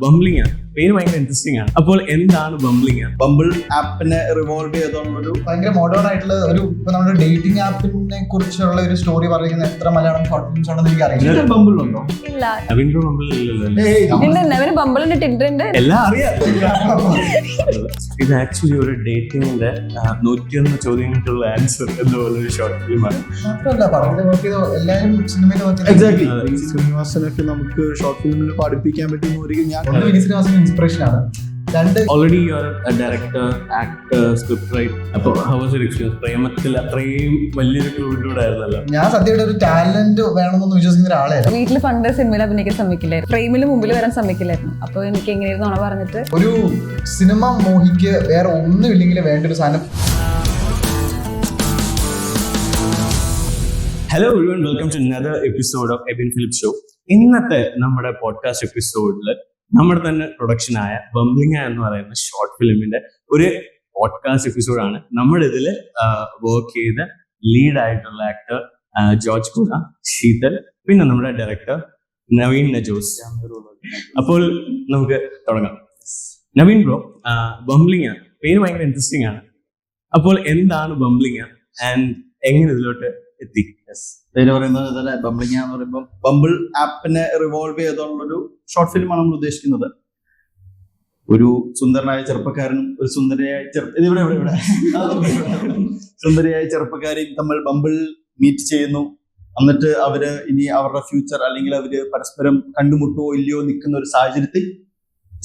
ബംബ്ലിംഗ് ആണ്. പേര് ഭയങ്കര ഇൻട്രസ്റ്റിംഗ് ആണ്. അപ്പോൾ എന്താണ് ബംബ്ലിംഗ്? ബംബിൾ ആപ്പിനെ റിവോൾവ് ചെയ്തുകൊണ്ടൊരു ഭയങ്കര മോഡേൺ ആയിട്ടുള്ള ഒരു ഇപ്പൊ നമ്മുടെ ഡേറ്റിംഗ് ആപ്പിനെ കുറിച്ചുള്ള ഒരു സ്റ്റോറി പറയുന്ന എത്ര മലയാളം ഷോർട്ട് ഫിലിംസ് ഉണ്ടെന്ന് എനിക്ക് അറിയില്ല. ബംബിൾ ഉണ്ടോ? ഇല്ല. നവീൻ്റെ ബംബിൾ ഇല്ലല്ലോ. നവീന് ബംബിളിന്റെ ടിൻഡർ ഉണ്ട്. എല്ലാം അറിയാം. ഇത് ആക്ച്വലി ഒരു ഡേറ്റിംഗിന്റെ 101 ചോദ്യങ്ങൾക്കുള്ള ആൻസർ എന്നുള്ള ഒരു ഷോർട്ട് ഫിലിമാണ്. മാത്രമല്ല പടത്തിൽ വർക്ക് ചെയ്ത എല്ലാവരും സിനിമയിൽ വർക്ക് എക്സാക്ട്ലി. ശ്രീനിവാസനൊക്കെ നമുക്ക് ഷോർട്ട് ഫിലിമിൽ പഠിപ്പിക്കാൻ പറ്റുന്ന ഒരു ഞാൻ ശ്രീനിവാസന്റെ ഇൻസ്പിറേഷൻ ആണ്. രണ്ട് already you are director, actor, script writer. അപ്പോൾ ഹൗ വാസ് യുവർ എക്സ്പീരിയൻസ്? പ്രേമത്തിൽ അത്രയും വലിയൊരു ക്രൂഡിലൂടെ ആയിരുന്നല്ലോ. ഞാൻ സത്യമായിട്ട് ഒരു ടാലന്റ് വേണമെന്നൊന്നും വിശ്വസിക്കുന്ന ഒരാളെയല്ല. വീട്ടിൽ പണ്ട് സിനിമയിൽ അഭിനയിക്കാൻ സമ്മതിക്കില്ലായിരുന്നു, ഫ്രെയിമിൽ മുമ്പിൽ വരാൻ സമ്മതിക്കില്ലായിരുന്നു. അപ്പൊ എനിക്ക് എങ്ങനെയായിരുന്നു നുണ പറഞ്ഞിട്ട് ഒരു സിനിമ മോഹിക്ക് വേറെ ഒന്നുമില്ലെങ്കിൽ വേണ്ട ഒരു സാധനം. Hello everyone, welcome to another episode of Ebin Philip show. ഇന്നത്തെ നമ്മുടെ പോഡ്കാസ്റ്റ് എപ്പിസോഡിൽ നമ്മുടെ തന്നെ പ്രൊഡക്ഷനായ ബംബ്ലിംഗ് എന്ന് പറയുന്ന ഷോർട്ട് ഫിലിമിന്റെ ഒരു പോഡ്കാസ്റ്റ് എപ്പിസോഡാണ്. നമ്മുടെ ഇതിൽ വർക്ക് ചെയ്ത ലീഡ് ആയിട്ടുള്ള ആക്ടർ ജോർജ് കുല, ശീതൽ, പിന്നെ നമ്മുടെ ഡയറക്ടർ നവീൻ നജോസ്. അപ്പോൾ നമുക്ക് തുടങ്ങാം. നവീൻ ബ്രോ, ബംബ്ലിംഗ് പേര് ഭയങ്കര ഇൻട്രസ്റ്റിംഗ് ആണ്. അപ്പോൾ എന്താണ് ബംബ്ലിംഗ് ആൻഡ് എങ്ങനെ ഇതിലോട്ട് എത്തി? പേര് പറയുന്നത് തന്നെ ബംബ്ലിംഗ് എന്ന് പറയുമ്പോൾ ബംബിൾ ആപ്പിനെ റിവോൾവ് ചെയ്തുകൊണ്ടൊരു ഷോർട്ട് ഫിലിമാണ് നമ്മൾ ഉദ്ദേശിക്കുന്നത്. ഒരു സുന്ദരനായ ചെറുപ്പക്കാരനും ഒരു സുന്ദരിയായ സുന്ദരിയായ ചെറുപ്പക്കാരെയും തമ്മിൽ ബംബിൾ മീറ്റ് ചെയ്യുന്നു. എന്നിട്ട് അവര് ഇനി അവരുടെ ഫ്യൂച്ചർ അല്ലെങ്കിൽ അവര് പരസ്പരം കണ്ടുമുട്ടുവോ ഇല്ലയോ നിൽക്കുന്ന ഒരു സാഹചര്യത്തിൽ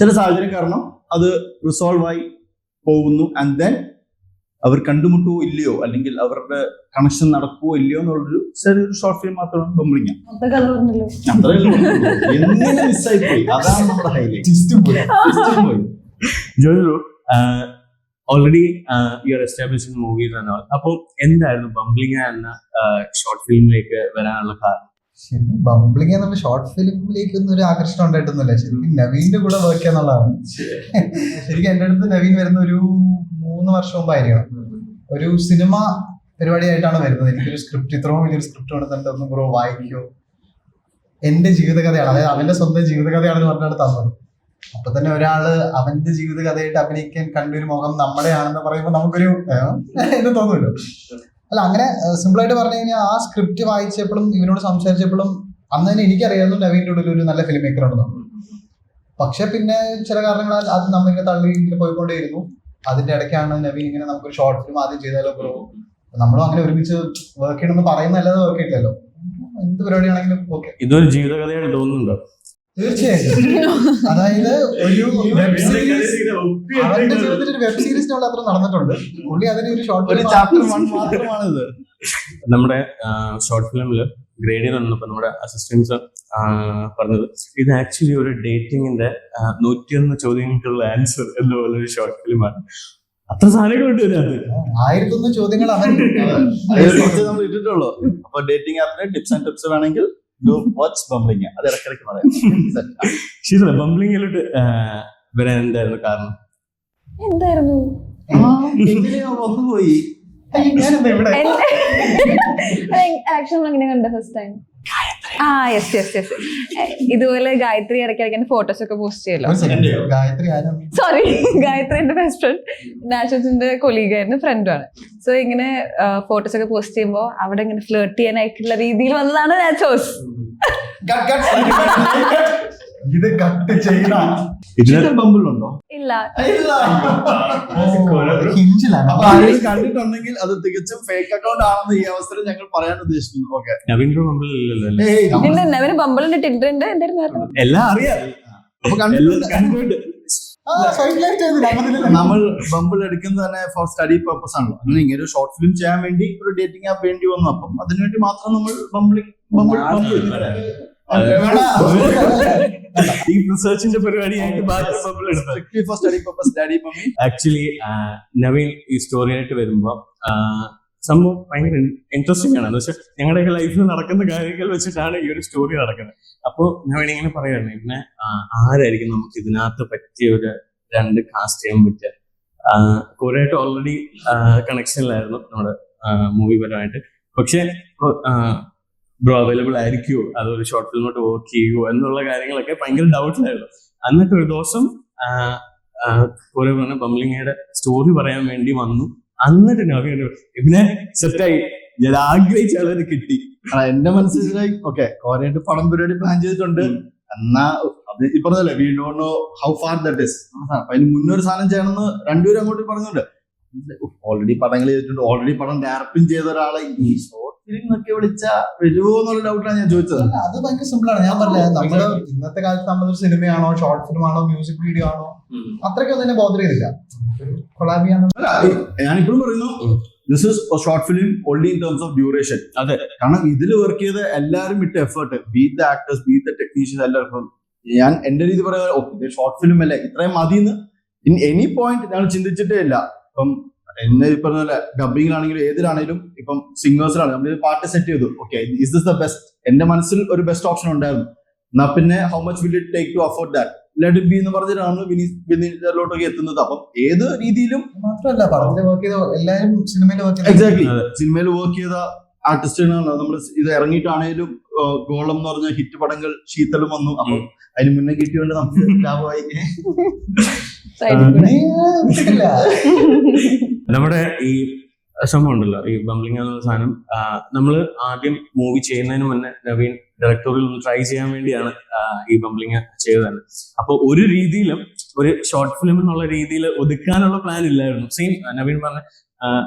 ചില സാഹചര്യം കാരണം അത് റിസോൾവ് ആയി പോകുന്നു. ആൻഡ് ദെൻ അവർ കണ്ടുമുട്ടുവോ ഇല്ലയോ അല്ലെങ്കിൽ അവരുടെ കണക്ഷൻ നടക്കുവോ ഇല്ലയോ എന്നുള്ളൊരു ചെറിയൊരു ഷോർട്ട് ഫിലിം മാത്രമാണ് ബംബ്ലിംഗ്. എങ്ങനെ മിസ്സായി പോയി, അതാണ് നമ്മുടെ highlight. Joju, already you R established in movies and all. അപ്പോൾ എന്തായിരുന്നു ബംബ്ലിംഗ് എന്ന ഷോർട്ട് ഫിലിമിലേക്ക് വരാനുള്ള കാരണം? ശരിക്കും ബംബ്ലിംഗ് എന്നുള്ള ഷോർട്ട് ഫിലിമിലേക്ക് ഒന്നും ഒരു ആകർഷണം ഉണ്ടായിട്ടൊന്നുമില്ല. ശരിക്കും നവീന്റെ കൂടെ വർക്ക് ചെയ്യാന്നുള്ളതാണ്. ശരിക്കും എൻ്റെ അടുത്ത് നവീൻ വരുന്ന ഒരു 3 വർഷം മുമ്പായിരിക്കണം. ഒരു സിനിമ പരിപാടിയായിട്ടാണ് വരുന്നത്. എനിക്കൊരു സ്ക്രിപ്റ്റ്, ഇത്രയും വലിയൊരു സ്ക്രിപ്റ്റ് കൊടുത്തിട്ട് ഒന്ന് ബ്രോ വായിക്കോ, എന്റെ ജീവിതകഥയാണ്, അതായത് അവന്റെ സ്വന്തം ജീവിതകഥയാണെന്ന് പറഞ്ഞാണ് തന്നത്. അപ്പൊ തന്നെ ഒരാള് അവന്റെ ജീവിതകഥയായിട്ട് അഭിനയിക്കാൻ കണ്ടൊരു മുഖം നമ്മുടെയാണെന്ന് പറയുമ്പോൾ നമുക്കൊരു എന്ന് തോന്നുമല്ലോ. അല്ല, അങ്ങനെ സിമ്പിൾ ആയിട്ട് പറഞ്ഞു കഴിഞ്ഞാൽ ആ സ്ക്രിപ്റ്റ് വായിച്ചപ്പോഴും ഇവനോട് സംസാരിച്ചപ്പോഴും അന്ന് തന്നെ എനിക്കറിയായിരുന്നു നവീൻ്റെ ഉള്ളിൽ ഒരു നല്ല ഫിലിം മേക്കർ ഉണ്ടെന്ന്. പക്ഷെ പിന്നെ ചില കാരണങ്ങളാൽ അത് നമ്മളിങ്ങനെ തള്ളി ഇങ്ങനെ പോയിക്കൊണ്ടേയിരുന്നു. അതിന്റെ ഇടയ്ക്കാണ് നവീൻ ഇങ്ങനെ നമുക്കൊരു ഷോർട്ട് ഫിലിം ആദ്യം ചെയ്താലോ ബ്രോ, നമ്മളും അങ്ങനെ ഒരുമിച്ച് വർക്ക് ചെയ്യണമെന്ന് പറയുന്നല്ലാതെ വർക്ക് ചെയ്തില്ലല്ലോ. എന്ത് പരിപാടിയാണെങ്കിലും ഓക്കെ. ഇതൊരു ജീവിതകഥയായിട്ട് തോന്നുന്നുണ്ടോ? തീർച്ചയായിട്ടും. അതായത് ഒരു വെബ് സീരീസ്, അവരുടെ ജീവിതത്തിൽ ഒരു വെബ് സീരീസിനുള്ള അത്ര നടന്നിട്ടുണ്ട്. പുള്ളി അതിന് ഒരു ഷോർട്ട് ഫിലിം ചാപ്റ്റർ 1 മാത്രമാണിത്. നമ്മുടെ ഷോർട്ട് ഫിലിമിൽ ഗ്രേഡ് ചെയ്ത് വന്നപ്പോൾ നമ്മുടെ അസിസ്റ്റൻസ് പറഞ്ഞത് ഇത് ആക്ച്വലി ഒരു ഡേറ്റിംഗിന്റെ 101 ചോദ്യങ്ങൾക്കുള്ള ആൻസർ എന്നുള്ള ഒരു ഷോർട്ട് ഫിലിമാണ്. അത്ര സാധനങ്ങളുണ്ട് ഇതിനകത്ത്. 1001 ചോദ്യങ്ങൾ അവൻ നമ്മൾ ഇട്ടിട്ടുള്ളൂ. അപ്പൊ ഡേറ്റിംഗ് ആപ്പിന്റെ ടിപ്സ് ആൻഡ് ടിപ്സ് വേണമെങ്കിൽ വാച്ച് ബംബ്ലിംഗ്, അത് ഇടയ്ക്കിടയ്ക്ക് പറയാം. ശരി, ബംബ്ലിംഗിലോട്ട് വരാൻ എന്തായിരുന്നു കാരണം? എന്തായിരുന്നു ഒന്നുപോയി ആക്ഷൻ അങ്ങനെ കണ്ട first time? Yes yes yes. ഇതുപോലെ ഗായത്രി ഇടയ്ക്കിടയ്ക്ക് ഫോട്ടോസ് ഒക്കെ പോസ്റ്റ് ചെയ്യല്ലോ. സോറി, ഗായത്രി എന്റെ ബെസ്റ്റ് ഫ്രണ്ട്, നാഷൻസിന്റെ കൊളീഗായിരുന്നു, ഫ്രണ്ടുമാണ്. സോ ഇങ്ങനെ ഫോട്ടോസ് ഒക്കെ പോസ്റ്റ് ചെയ്യുമ്പോൾ അവിടെ ഇങ്ങനെ ഫ്ലേർട്ട് ചെയ്യാനായിട്ടുള്ള രീതിയിൽ വന്നതാണ് നാച്ചോസ്. ഇത് കട്ട് ഇതിന് ബംബിളുണ്ടോ? ഇല്ല. കണ്ടിട്ടുണ്ടെങ്കിൽ അത് തികച്ചും ഫേക്ക് അക്കൗണ്ട് ആണെന്ന് ഈ അവസരം ഞങ്ങൾ പറയാൻ ഉദ്ദേശിക്കുന്നു. ഓക്കെ, നവീൻ്റെ ബംബിൾ ഇല്ലല്ലോ. നവീന് ബംബിളിന്റെ ടിൻഡർ ഉണ്ട്. എന്തായിരുന്നു? എല്ലാം അറിയാം. നമ്മൾ ബംബിൾ എടുക്കുന്നത് തന്നെ ഫോർ സ്റ്റഡി പർപ്പസ് ആണല്ലോ. അങ്ങനെ ഇങ്ങനെ ഒരു ഷോർട്ട് ഫിലിം ചെയ്യാൻ വേണ്ടി ഒരു ഡേറ്റിംഗ് ആപ്പ് വേണ്ടി വന്നു. അപ്പം അതിനുവേണ്ടി മാത്രം നമ്മൾ ഈ റിസർച്ചിന്റെ പരിപാടിയായിട്ട് ആക്ച്വലി നവീൻ ഈ സ്റ്റോറി ആയിട്ട് വരുമ്പോ സംഭവം ഭയങ്കര ഇൻട്രസ്റ്റിംഗ് ആണ്. എന്ന് വെച്ചാൽ ഞങ്ങളുടെയൊക്കെ ലൈഫിൽ നടക്കുന്ന കാര്യങ്ങൾ വെച്ചിട്ടാണ് ഈ ഒരു സ്റ്റോറി നടക്കുന്നത്. അപ്പോൾ നവീൻ ഇങ്ങനെ പറയുകയാണ്, പിന്നെ ആരായിരിക്കും നമുക്ക് ഇതിനകത്ത് പറ്റിയ ഒരു 2 കാസ്റ്റ് ചെയ്യാൻ പറ്റുക. കുറേയായിട്ട് ഓൾറെഡി കണക്ഷനിലായിരുന്നു നമ്മുടെ മൂവി പരമായിട്ട്. പക്ഷെ ബ്രോ അവൈലബിൾ ആയിരിക്കുമോ, അതൊരു ഷോർട്ട് ഫിലിമോട്ട് വർക്ക് ചെയ്യുമോ എന്നുള്ള കാര്യങ്ങളൊക്കെ ഭയങ്കര ഡൗട്ടിലായിരുന്നു. എന്നിട്ട് ഒരു ദിവസം കുറെ പറഞ്ഞ ബംബ്ലിങ്ങയുടെ സ്റ്റോറി പറയാൻ വേണ്ടി വന്നു. എന്നിട്ട് നവീൻ ഇവനെ സെറ്റായി, ഞാൻ ആഗ്രഹിച്ച ആളത് കിട്ടി. എന്റെ മനസ്സിലായി ഓക്കെ കോരയായിട്ട് പടം പരിപാടി പ്ലാൻ ചെയ്തിട്ടുണ്ട്. എന്നാ അത് ഈ പറഞ്ഞല്ലേ we don't know how far that is. അപ്പൊ അതിന് മുന്നൊരു സാധനം ചെയ്യണമെന്ന് രണ്ടുപേരും അങ്ങോട്ട് പറഞ്ഞുണ്ട്. ഓൾറെഡി പടങ്ങൾ ചെയ്തിട്ടുണ്ട്, ഓൾറെഡി പടം ഡയറക്റ്റും ചെയ്ത ഒരാളെ ഈ ഷോർട്ട് ഫിലിം ഒക്കെ വിളിച്ചാ വരുമോ എന്നുള്ള ഡൗട്ടാണ് ഞാൻ ചോദിച്ചത്. അത് ഭയങ്കര സിമ്പിൾ ആണ്. ഞാൻ പറഞ്ഞത് നമ്മള് ഇന്നത്തെ കാലത്ത് നമ്മളൊരു സിനിമയാണോ ഷോർട്ട് ഫിലിം ആണോ മ്യൂസിക് വീഡിയോ ആണോ അത്രയ്ക്കൊന്നും തന്നെ ബോധർ ചെയ്തില്ല. കൊളാബ് ചെയ്യാൻ ഞാനിപ്പോഴും പറയുന്നു this is a short film only in terms of duration. അതെ, കാരണം ഇതിൽ വർക്ക് ചെയ്ത എല്ലാവരും ഇട്ട effort, be the actors, be the technicians, എല്ലാവർക്കും ഞാൻ എന്റെ രീതി പറയാൻ ഇത് ഷോർട്ട് ഫിലിം അല്ലേ ഇത്രയും മതിന്ന് ഇൻ എനി പോയിന്റ് ഞങ്ങൾ ചിന്തിച്ചിട്ടേ ഇല്ല. ഇപ്പം എന്നെ ഈ പറഞ്ഞ പോലെ ഡബിങ്ങിലാണെങ്കിലും ഏതിലാണെങ്കിലും ഇപ്പം സിംഗേഴ്സിലാണ് നമ്മൾ പാട്ട് സെറ്റ് ചെയ്തു. Okay is this the best, എന്റെ മനസ്സിൽ ഒരു ബെസ്റ്റ് ഓപ്ഷൻ ഉണ്ടായിരുന്നു. എന്നാ പിന്നെ how much will it take to afford that, let it be എന്ന് പറഞ്ഞിട്ടാണ് വിനീതിലോട്ടൊക്കെ എത്തുന്നത്. അപ്പം ഏത് രീതിയിലും മാത്രമല്ല പടത്തിൽ വർക്ക് ചെയ്ത എല്ലാവരും സിനിമയിൽ വർക്ക് ചെയ്ത എക്സാക്ട്ലി സിനിമയിൽ വർക്ക് ചെയ്ത ആർട്ടിസ്റ്റുകളാണ്. നമ്മൾ ഇത് ഇറങ്ങിയിട്ടാണേലും ഗോളം എന്ന് പറഞ്ഞ ഹിറ്റ് പടങ്ങൾ ശീതളും വന്നു. അപ്പം അതിന് മുന്നേ കിട്ടിയോണ്ട് നമുക്ക് ലാഭമായി. നമ്മുടെ ഈ സംഭവം ഉണ്ടല്ലോ, ഈ ബംബ്ലിംഗ് എന്ന സാധനം നമ്മൾ ആദ്യം മൂവി ചെയ്യുന്നതിന് മുന്നേ നവീൻ ഡയറക്ടോറിയൽ ട്രൈ ചെയ്യാൻ വേണ്ടിയാണ് ഈ ബംബ്ലിംഗ് ചെയ്തത് തന്നെ. അപ്പൊ ഒരു രീതിയിലും ഒരു ഷോർട്ട് ഫിലിം എന്നുള്ള രീതിയിൽ ഒതുക്കാനുള്ള പ്ലാൻ ഇല്ലായിരുന്നു. സെയിം നവീൻ പറഞ്ഞ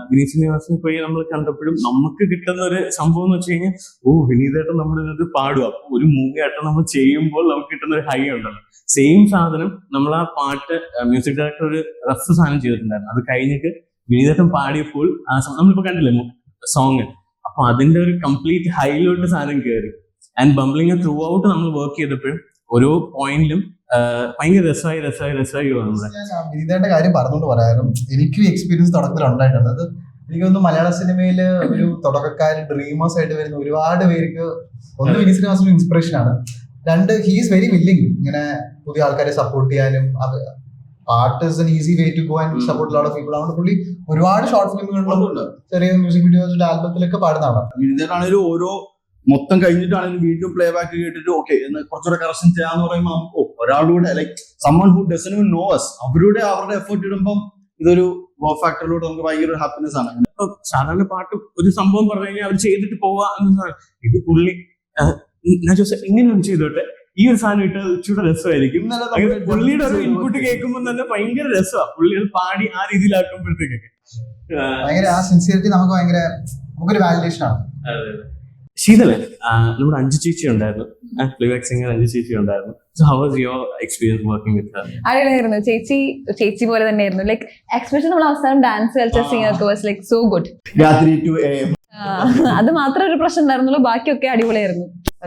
വിനീത് ശ്രീനിവാസനെ പോയി നമ്മൾ കണ്ടപ്പോഴും നമുക്ക് കിട്ടുന്ന ഒരു സംഭവം എന്ന് വെച്ച് കഴിഞ്ഞാൽ വിനീതായിട്ട് നമ്മളിത് പാടുക. അപ്പൊ ഒരു മൂവി ആയിട്ട് നമ്മൾ ചെയ്യുമ്പോൾ നമുക്ക് കിട്ടുന്ന ഒരു ഹൈ ഉണ്ടല്ലോ. സെയിം സാധനം നമ്മൾ ആ പാട്ട് മ്യൂസിക് ഡയറക്ടർ ഒരു റഫ് സാധനം ചെയ്തിട്ടുണ്ടായിരുന്നു. അത് കഴിഞ്ഞിട്ട് വിനീതേട്ടൻ പാടിയപ്പോൾ ആ നമ്മളിപ്പോ കണ്ടില്ലേ സോങ്, അപ്പൊ അതിന്റെ ഒരു കംപ്ലീറ്റ് ഹൈലോട്ട് സാധനം കയറി. ആൻഡ് ബംബ്ലിംഗ് ത്രൂ ഔട്ട് നമ്മൾ വർക്ക് ചെയ്തപ്പോഴും ഓരോ പോയിന്റിലും ഭയങ്കര രസമായി വിനീതയുടെ കാര്യം പറഞ്ഞുകൊണ്ട് പറയാനും എനിക്കും എക്സ്പീരിയൻസ് തുടക്കത്തിൽ ഉണ്ടായിട്ടുണ്ട്. അത് എനിക്ക് തോന്നുന്നു മലയാള സിനിമയില് ഒരു തുടക്കക്കാർ ഡ്രീമേഴ്സ് ആയിട്ട് വരുന്ന ഒരുപാട് പേർക്ക് ഒന്ന് വിനീത് ശ്രീനിവാസൻ ഇൻസ്പിറേഷൻ ആണ്, രണ്ട് ഹി ഈസ് വെരി വില്ലിങ് ഇങ്ങനെ പുതിയ ആൾക്കാരെ സപ്പോർട്ട് ചെയ്യാനും. പാട്ട് is an easy way to go and support lot of people. അതുകൊണ്ട് പുള്ളി ഒരുപാട് ഷോർട്ട് ഫിലിമുകളിലും ചെറിയ മ്യൂസിക് വീഡിയോസിന്റെ ആൽബത്തിലൊക്കെ പാടുന്നതാണ്. വിനീതാണെങ്കിലും ഓരോ മൊത്തം കഴിഞ്ഞിട്ടാണെങ്കിലും വീണ്ടും പ്ലേ ബാക്ക് കേട്ടിട്ട് ഓക്കെ എന്ന് കുറച്ചുകൂടെ കറക്ഷൻ ചെയ്യാന്ന് പറയുമ്പോൾ ഒരാളുടെ like someone who doesn't even know us അവരുടെ എഫേർട്ട് ഇടുമ്പോൾ ഇതൊരു വോ ഫാക്ടറിലൂടെ നമുക്ക് ഭയങ്കര ഹാപ്പിനെസ് ആണ്. സാധാരണ പാട്ട് ഒരു സംഭവം പറഞ്ഞു കഴിഞ്ഞാൽ അവർ ചെയ്തിട്ട് പോവാ എന്നതാണ്. ഇത് പുള്ളി ഞാൻ ചോദിച്ചാൽ ഇങ്ങനെ ഒന്ന് ചെയ്തോട്ടെ, ഈ ഒരു സാധനം ഇട്ട് ഇച്ചിരി രസമായിരിക്കും. പുള്ളിയുടെ ഒരു ഇൻപുട്ട് കേൾക്കുമ്പോൾ തന്നെ ഭയങ്കര രസമാണ്. പുള്ളി അത് പാടി ആ രീതിയിലാക്കുമ്പോഴത്തേക്കൊക്കെ ഭയങ്കര ആ സിൻസിയറിറ്റി നമുക്ക് ഭയങ്കര നമുക്കൊരു വാലിഡേഷൻ ആണ്. ശീതളൻ, നമ്മുടെ അഞ്ജു ചേച്ചി ഉണ്ടായിരുന്നു, പ്ലേബാക്ക് സിംഗർ അഞ്ജു ചേച്ചി ഉണ്ടായിരുന്നു. So how was your experience working with Har? അടിപൊളിയായിരുന്നു. ചേച്ചി പോലെ തന്നെയായിരുന്നു. ലൈക്ക് എക്സ്പെഷ്യലി നമ്മൾ അവസാനം ഡാൻസ് കളിച്ച singer was like so good. അത് മാത്രം ഒരു പ്രശ്നം ഉണ്ടായിരുന്നുള്ളൂ, ബാക്കിയൊക്കെ അടിപൊളിയായിരുന്നു.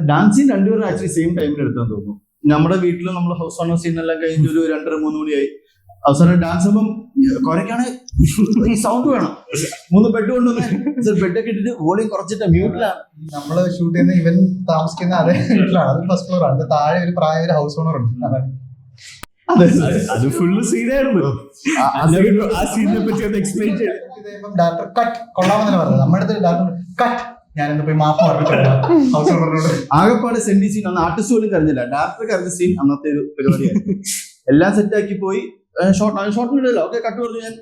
ഡാൻസിങ് രണ്ടുപേരും ആക്ച്വലി സെയിം ടൈമിൽ എടുത്താന്ന് തോന്നുന്നു. നമ്മുടെ വീട്ടിൽ നമ്മൾ ഹൗസ് ഓണർ സീനെല്ലാം കഴിഞ്ഞ് ഒരു 2:30-3 മണിയായി. അവസാനം ഡാൻസ് ആകുമ്പോൾ കുറയ്ക്കാണ് ഈ സൗണ്ട് വേണം. 3 ബെഡ് കൊണ്ടുവന്ന് ബെഡൊക്കെ ഇട്ടിട്ട് വോളിയം കുറച്ചിട്ട് മ്യൂട്ടിലാണ്. നമ്മള് ഷൂട്ട് ചെയ്യുന്ന ഇവൻ താമസിക്കുന്ന അതേ വീട്ടിലാണ്, അത് ഫസ്റ്റ് ഫ്ലോർ ആണ്. താഴെ ഒരു പ്രായ ഒരു ഹൗസ് ഓണർ ഉണ്ട്. അത് ഫുള്ള് സീനായിരുന്നു. ആ സീനിനെ പറ്റി ഒന്ന് എക്സ്പ്ലെയിൻ ചെയ്തു. ഡയറക്ടർ കട്ട് കൊള്ളാമെന്നാണ് പറഞ്ഞത്. നമ്മുടെ അടുത്ത് ഡയറക്ടർ കട്ട്, ഞാനെന്താ പോയി മാപ്പ് പറഞ്ഞിട്ടുണ്ട് ഹൗസ് ഓണറിനോട്. ആകെപ്പാട് സെന്റി സീൻ അന്ന് ആർട്ടിസ്റ്റ് പോലും കരഞ്ഞില്ല, ഡയറക്ടർ കരഞ്ഞ സീൻ അന്നത്തെ ഒരു പരിപാടിയായിരുന്നു. എല്ലാം സെറ്റാക്കി പോയി. ഷോർട്ടിനിടല്ലോ ഓക്കെ കട്ട് പറഞ്ഞു, ഞാൻ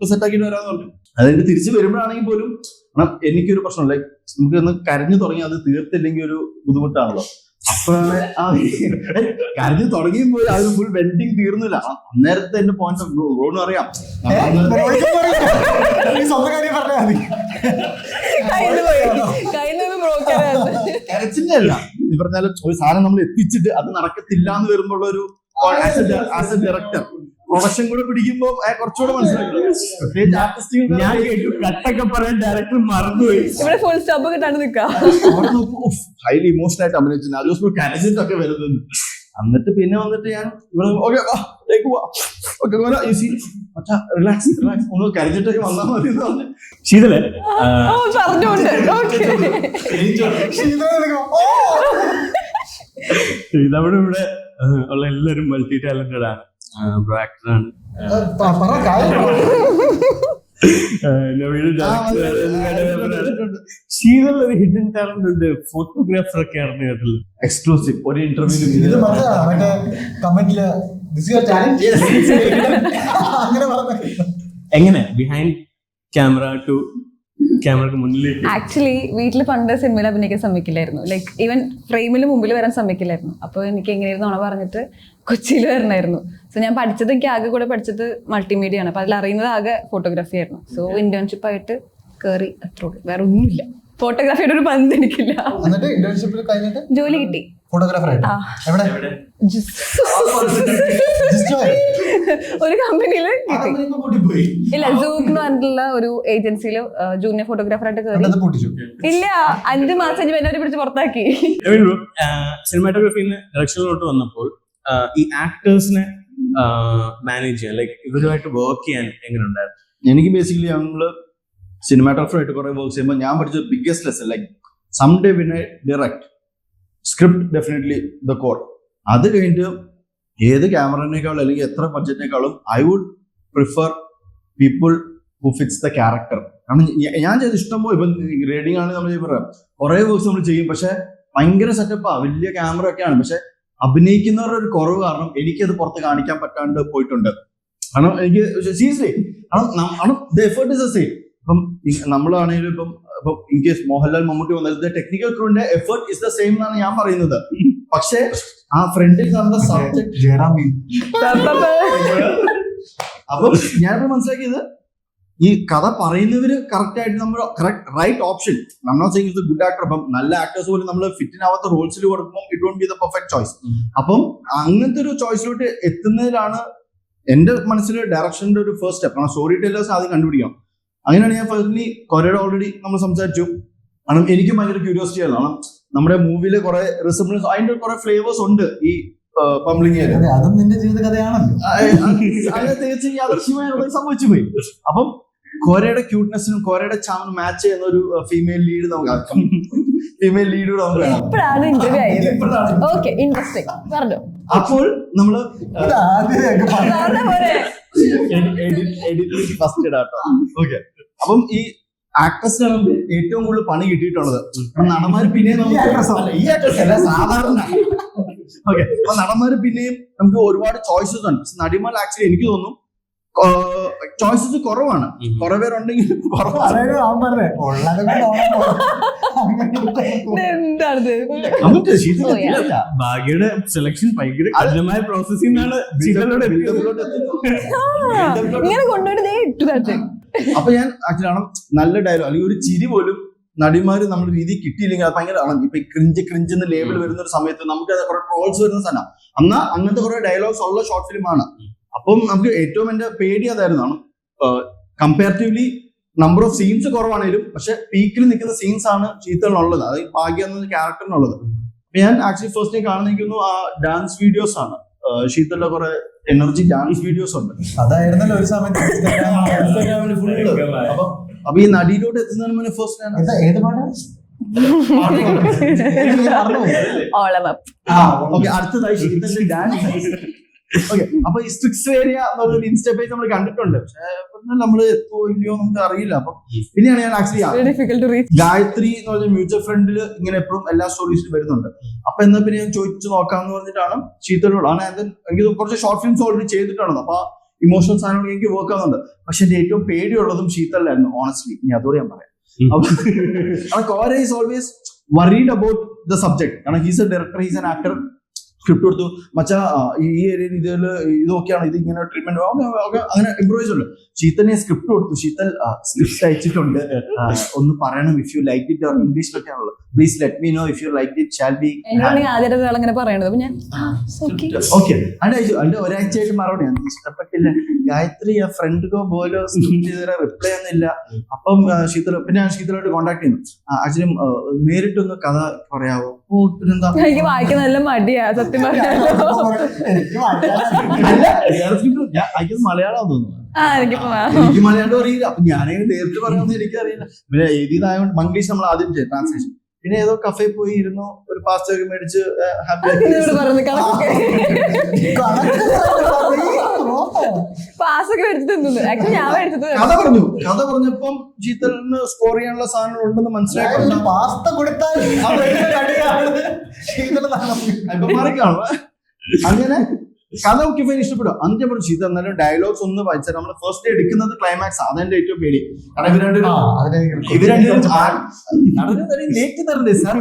സെറ്റാക്കിട്ട് വരാന്ന് പറഞ്ഞു. അതായത് തിരിച്ച് വരുമ്പോഴാണെങ്കിൽ പോലും എനിക്കൊരു പ്രശ്നം ലൈക്ക് നമുക്ക് ഒന്ന് കരഞ്ഞു തുടങ്ങി അത് തീർത്തില്ലെങ്കിൽ ഒരു ബുദ്ധിമുട്ടാണല്ലോ. അപ്പോഴാണ് കരഞ്ഞു തുടങ്ങിയും പോയി അത് ഫുൾ വെൻഡിങ് തീർന്നില്ല. അന്നേരത്തെ എന്റെ പോയിന്റ് റോഡിനും അറിയാം. കരച്ചിന്റെ അല്ല, ഈ പറഞ്ഞാലും ഒരു സാധനം നമ്മൾ എത്തിച്ചിട്ട് അത് നടക്കത്തില്ല എന്ന് വരുമ്പോൾ ഒരു ആസ് എ ഡയറക്ടർ പ്രൊഡക്ഷൻ കൂടെ പിടിക്കുമ്പോ കുറച്ചുകൂടെ മനസ്സിലാക്കണം. ഞാൻ കേട്ടു കട്ടൊക്കെ പറയാൻ ഡയറക്ടർ മറന്നുപോയി. ഇവിടെ ഫുൾ സ്റ്റോപ്പ് കിട്ടാണ്ട് നിൽക്കാം. ഹൈലി ഇമോഷണൽ ആയിട്ട് അഭിനയിച്ചു. ആ ദിവസം കരച്ചിട്ടൊക്കെ വരുന്നത്. എന്നിട്ട് പിന്നെ വന്നിട്ട് ഞാൻ ഇവിടെ റിലാക്സ് ഒന്ന് കരച്ചിട്ടൊക്കെ വന്നാൽ മതി എന്ന് പറഞ്ഞു. ശീതളൻ നമ്മുടെ ഇവിടെ ഉള്ള എല്ലാവരും മൾട്ടി ടാലന്റഡ് ആണ്. ബ്രോ ആക്ടറാണ്. ശീതളൊരു ഹിഡൻ ടാലന്റ് ഉണ്ട്, ഫോട്ടോഗ്രാഫർ ഒക്കെ ആയിരുന്നു കേട്ടില്ല. എക്സ്ക്ലൂസീവ് ഒരു ഇത് ഇന്റർവ്യൂ മനസ്സിലാ മറ്റേ കമന്റില് അങ്ങനെ പറഞ്ഞ എങ്ങനെ ബിഹൈൻഡ് ക്യാമറ ടു ക്യാമറക്ക് മുന്നിലേക്ക്? ആക്ച്വലി വീട്ടിൽ പണ്ട് സിനിമയിൽ അഭിനയിക്കാൻ സമ്മതിക്കില്ലായിരുന്നു. ലൈക്ക് ഈവൻ ഫ്രെയിമിന് മുമ്പിൽ വരാൻ സമ്മതിക്കില്ലായിരുന്നു. അപ്പോൾ എനിക്ക് എങ്ങനെയായിരുന്നു നുണ പറഞ്ഞിട്ട് കൊച്ചിയിൽ വരണമായിരുന്നു. സോ ഞാൻ പഠിച്ചത്, എനിക്ക് ആകെ കൂടെ പഠിച്ചത് മൾട്ടിമീഡിയ ആണ്. അപ്പോൾ അതിൽ അറിയുന്നത് ആകെ ഫോട്ടോഗ്രാഫി ആയിരുന്നു. സോ ഇന്റേൺഷിപ്പ് ആയിട്ട് കയറി, അത്രേ ഉള്ളൂ, വേറെ ഒന്നുമില്ല. ഫോട്ടോഗ്രാഫിയുടെ ഒരു ബന്ധം എനിക്കില്ല. എന്നിട്ട് ഇന്റേൺഷിപ്പിൽ കഴിഞ്ഞിട്ട് ജോലി കിട്ടി ഫോട്ടോഗ്രാഫർ ആയിട്ട് ആ. എവിടെ ഒരു കമ്പനിയിൽ കിട്ടി. ഇല്ല, സൂക്ക് എന്ന് പറഞ്ഞിട്ടുള്ള ഒരു ഏജൻസിയിൽ ജൂനിയർ ഫോട്ടോഗ്രാഫർ ആയിട്ട് കയറി. പൊട്ടിച്ചു ഇല്ല, 5 മാസം കഴിഞ്ഞ് എന്നെ പിടിച്ച് പുറത്താക്കി. സിനിമാറ്റോഗ്രഫിന്ന് ഡയറക്ഷനിലോട്ട് വന്നപ്പോൾ ഈ ആക്ടേഴ്സിനെ മാനേജ് ചെയ്യാൻ, ലൈക്ക് ഇവരുമായിട്ട് വർക്ക് ചെയ്യാൻ എങ്ങനെ ഉണ്ടായിരുന്നു? എനിക്ക് ബേസിക്കലി നമ്മള് സിനിമാറ്റോഗ്രാഫർ ആയിട്ട് കുറെ വർക്ക് ചെയ്യുമ്പോൾ ഞാൻ പഠിച്ച biggest lesson like some day when I direct script definitely the core. അത് കഴിഞ്ഞിട്ട് ഏത് ക്യാമറനേക്കാളും അല്ലെങ്കിൽ എത്ര ബഡ്ജറ്റിനേക്കാളും I would prefer people who fits the character. കാരണം ഞാൻ ചെയ്ത് ഇഷ്ടംപോലെ ഇപ്പം റീഡിങ് ആണെങ്കിൽ നമ്മൾ പറയാം കുറെ വർക്ക്സ് നമ്മൾ ചെയ്യും, പക്ഷെ ഭയങ്കര സെറ്റപ്പാ, വലിയ ക്യാമറ ഒക്കെയാണ്, പക്ഷെ അഭിനയിക്കുന്നവരുടെ ഒരു കുറവ് കാരണം എനിക്കത് പുറത്ത് കാണിക്കാൻ പറ്റാണ്ട് പോയിട്ടുണ്ട്. കാരണം എനിക്ക് സീരിയസ്ലി കാരണം the effort is the same. ഇപ്പം നമ്മളാണെങ്കിലും ഇപ്പം ഇൻ കേസ് മോഹൻലാൽ മമ്മൂട്ടി വന്നത് ടെക്നിക്കൽ ക്രൂവിന്റെ എഫേർട്ട് ഇസ് ദ സെയിം എന്നാണ് ഞാൻ പറയുന്നത്. പക്ഷെ ആ ഫ്രണ്ടിൽ കാണുന്ന സബ്ജക്ട് അപ്പം ഞാനിപ്പോ മനസ്സിലാക്കിയത് ഈ കഥ പറയുന്നവര് കറക്റ്റ് ആയിട്ട് നമ്മൾ റൈറ്റ് ഓപ്ഷൻ നമ്മൾ ചെയ്യുന്നത് ഗുഡ് ആക്ടർ. അപ്പം നല്ല ആക്ടേഴ്സ് പോലും നമ്മൾ ഫിറ്റിനാവാത്ത റോൾസിൽ കൊടുക്കുമ്പോൾ it won't be the perfect choice. അപ്പം അങ്ങനത്തെ ഒരു ചോയ്സിലോട്ട് എത്തുന്നതിലാണ് എന്റെ മനസ്സിൽ ഡയറക്ഷന്റെ ഒരു ഫസ്റ്റ് സ്റ്റെപ്പ്. കാരണം സ്റ്റോറി ടെല്ലേഴ്സ് ആദ്യം കണ്ടുപിടിക്കണം. അങ്ങനെയാണ് ഞാൻ ഫസ്റ്റ്ലി കൊറിയയുടെ ഓൾറെഡി നമ്മൾ സംസാരിച്ചു. കാരണം എനിക്ക് ഭയങ്കര ക്യൂരിയോസിറ്റി ആയിരുന്നു. കാരണം നമ്മുടെ മൂവിയിലെ കുറെ റിസംബ്ലൻസ്, അതിന്റെ കുറെ ഫ്ലേവേഴ്സ് ഉണ്ട് ഈ ബംബ്ലിംഗില്. അതും നിന്റെ ജീവിത കഥയാണല്ലോ. അതിനെ തികച്ച് യാദൃശ്യമായി സംഭവിച്ചു പോയി. അപ്പം കൊറിയയുടെ ക്യൂട്ട്നെസ്സിനും കൊറിയയുടെ ചാമിനും മാച്ച് ചെയ്യുന്ന ഒരു ഫീമെയിൽ ലീഡ് നമുക്ക് ഫീമെയിൽ ലീഡ് നമുക്ക് വേണം. ഇപ്പോഴാണ് ഇന്റർവ്യൂ ആയത്. ഓക്കെ, ഇൻട്രസ്റ്റിംഗ്, പറഞ്ഞോ. അപ്പോൾ നമ്മള് എഡിറ്റിംഗ് ഫസ്റ്റ് ഇടാട്ടോ. ഓക്കെ, അപ്പം ഈ ആക്ട്രസിനാണ് ഏറ്റവും കൂടുതൽ പണി കിട്ടിയിട്ടുള്ളത്. നടന്മാര് പിന്നെയും ഈ ആക്ട്രസ് അല്ല സാധാരണ. ഓക്കെ, അപ്പൊ നടന്മാര് പിന്നെയും നമുക്ക് ഒരുപാട് ചോയ്സസ് ഉണ്ട്. നടിമാർ ആക്ച്വലി എനിക്ക് തോന്നുന്നു ചോയ്സസ് കുറവാണ്. കുറെ പേരുണ്ടെങ്കിൽ ഭാഗ്യയുടെ സെലക്ഷൻ ഭയങ്കര കഠിനമായ പ്രോസസ്സിംഗ് ആണ്. ഇങ്ങനെ കൊണ്ടുപോയിട്ട് അപ്പൊ ഞാൻ ആക്ച്വലി നല്ല ഡയലോഗ് അല്ലെങ്കിൽ ഒരു ചിരി പോലും നടിമാര് നമ്മുടെ രീതി കിട്ടിയില്ലെങ്കിൽ അത് ഭയങ്കര ഇപ്പൊ ക്രിഞ്ച് എന്ന് ലേബിൾ വരുന്ന ഒരു സമയത്ത് നമുക്ക് കുറെ ട്രോൾസ് വരുന്ന സാധനം. അന്ന് അങ്ങനത്തെ കുറെ ഡയലോഗ്സ് ഉള്ള ഷോർട്ട് ഫിലിം ആണ്. അപ്പം നമുക്ക് ഏറ്റവും എന്റെ പേടി അതായിരുന്നു. കമ്പാരിറ്റീവ്ലി നമ്പർ ഓഫ് സീൻസ് കുറവാണെങ്കിലും പക്ഷെ പീക്കിൽ നിൽക്കുന്ന സീൻസ് ആണ് ശീതളിനുള്ളത്, അതായത് ഭാഗ്യ എന്ന ക്യാരക്ടറിനുള്ളത്. അപ്പൊ ഞാൻ ആക്ച്വലി ഫസ്റ്റ് ടൈം കാണുന്ന ആ ഡാൻസ് വീഡിയോസ് ആണ്. ശീതളിലെ കുറെ എനർജി ഡാൻസ് വീഡിയോസ് ഉണ്ട്. അതായിരുന്നല്ലോ ഒരു സമയത്ത് ഇൻസ്റ്റാഗ്രാമിൽ ഫുള്ള്. അപ്പൊ ഈ നടിയിലോട്ട് എത്തുന്നതിന് മുന്നേ ഫസ്റ്റ് ഏത് പാട്ടാണ്? അടുത്തതായി ശീതളിന്റെ ഡാൻസ്. ഓക്കെ, അപ്പൊ ഈ സ്ട്രിക്സ് ഏരിയ എന്നൊരു ഇൻസ്റ്റാ പേജ് നമ്മൾ കണ്ടിട്ടുണ്ട്, പക്ഷെ നമ്മള് എത്തുമോ ഇല്ലയോ നമുക്ക് അറിയില്ല. അപ്പൊ പിന്നെയാണ് ഞാൻ ആക്ച്വലി ഗായത്രി എന്ന് പറഞ്ഞ മ്യൂച്വൽ ഫ്രണ്ടില് ഇങ്ങനെ എപ്പോഴും എല്ലാ സ്റ്റോറീസിലും വരുന്നുണ്ട്. അപ്പൊ എന്നാ പിന്നെ ഞാൻ ചോദിച്ചു നോക്കാന്ന് പറഞ്ഞിട്ടാണ് ശീതളോട്. എനിക്ക് കുറച്ച് ഷോർട്ട് ഫിലിംസ് ഓൾറെഡി ചെയ്തിട്ടാണ്. അപ്പൊ ഇമോഷണൽ സാധനങ്ങൾ എനിക്ക് വർക്ക് ആവുന്നുണ്ട്. പക്ഷെ എന്റെ ഏറ്റവും പേടിയുള്ളതും ശീതളിലായിരുന്നു ഓണസ്റ്റ്ലി. ഇനി അതോടെ ഞാൻ പറയാം. അപ്പൊ Kora is always worried about the subject. കാരണം he's a director, he's an actor. Script കൊടുത്തു, മച്ചാ ഈ ഏരിയയിൽ ഇതിൽ ഇതൊക്കെയാണ്, ഇത് ഇങ്ങനെ ട്രീറ്റ്മെന്റ് അങ്ങനെ ഇംപ്രൂവൈസ് ഉണ്ട്. ശീതലിനെ സ്ക്രിപ്റ്റ് കൊടുത്തു. ശീതൽ സ്ക്രിപ്റ്റ് അയച്ചിട്ടുണ്ട്, ഒന്ന് പറയണം ഇഫ് യു ലൈക്ക് ഇറ്റ്. ഇംഗ്ലീഷിലൊക്കെ ആണല്ലോ. Please let me know if you like it shall be. Okay, അതിന്റെ ഒരാഴ്ചയായിട്ട് മറുപടി ഇഷ്ടപ്പെട്ടില്ല ഗായത്രി, ആ ഫ്രണ്ട് ഗോ പോലോ റിപ്ലൈ ഒന്നുമില്ല. അപ്പം ശീതൽ പിന്നെ ഞാൻ ശീതലോട്ട് കോൺടാക്ട് ചെയ്യുന്നു. ആക്ച്വലി നേരിട്ടൊന്ന് കഥ പറയാവോ? പിന്നെന്താ, എനിക്ക് വായിക്കാൻ നല്ല മടിയാ സത്യം പറയാലോ. മലയാളം തോന്നുന്നു. എനിക്ക് മലയാളം അറിയില്ല. അപ്പൊ ഞാനങ്ങനെ നേരിട്ട് പറയാമെന്ന് എനിക്കറിയില്ല. പിന്നെ എഴുതിയതായോണ്ട് മംഗ്ലീഷ് നമ്മൾ ആദ്യം ചെയ്യും ട്രാൻസ്ലേഷൻ. പിന്നെ ഏതോ കഫേ പോയി ഇരുന്നു, ഒരു പാസ്റ്റർ മേടിച്ച് ഹാപ്പി പാസ്സൊക്കെ എടുത്ത് തിന്നു. ആക്ച്വലി ഞാൻ എടുത്തത് കഥ പറഞ്ഞപ്പം ശീതലിന് സ്കോർ ചെയ്യാനുള്ള സാധനങ്ങൾ ഉണ്ടെന്ന് മനസ്സിലായി. പാസ്ത കൊടുത്താൽ മാറിക്കാണല്ലോ. അങ്ങനെ കഥ ഒക്കെ ഫൈൻ ഇഷ്ടപ്പെടും. അഞ്ച് പറഞ്ഞു ശീത എന്നാലും ഡയലോഗ്സ് ഒന്ന് വായിച്ചാൽ നമ്മൾ ഫസ്റ്റ് എടുക്കുന്നത് ക്ലൈമാക്സ്. അതെന്റെ ഏറ്റവും പേടി. കാരണം ലേക്ക് തരണ്ടേ സാർ,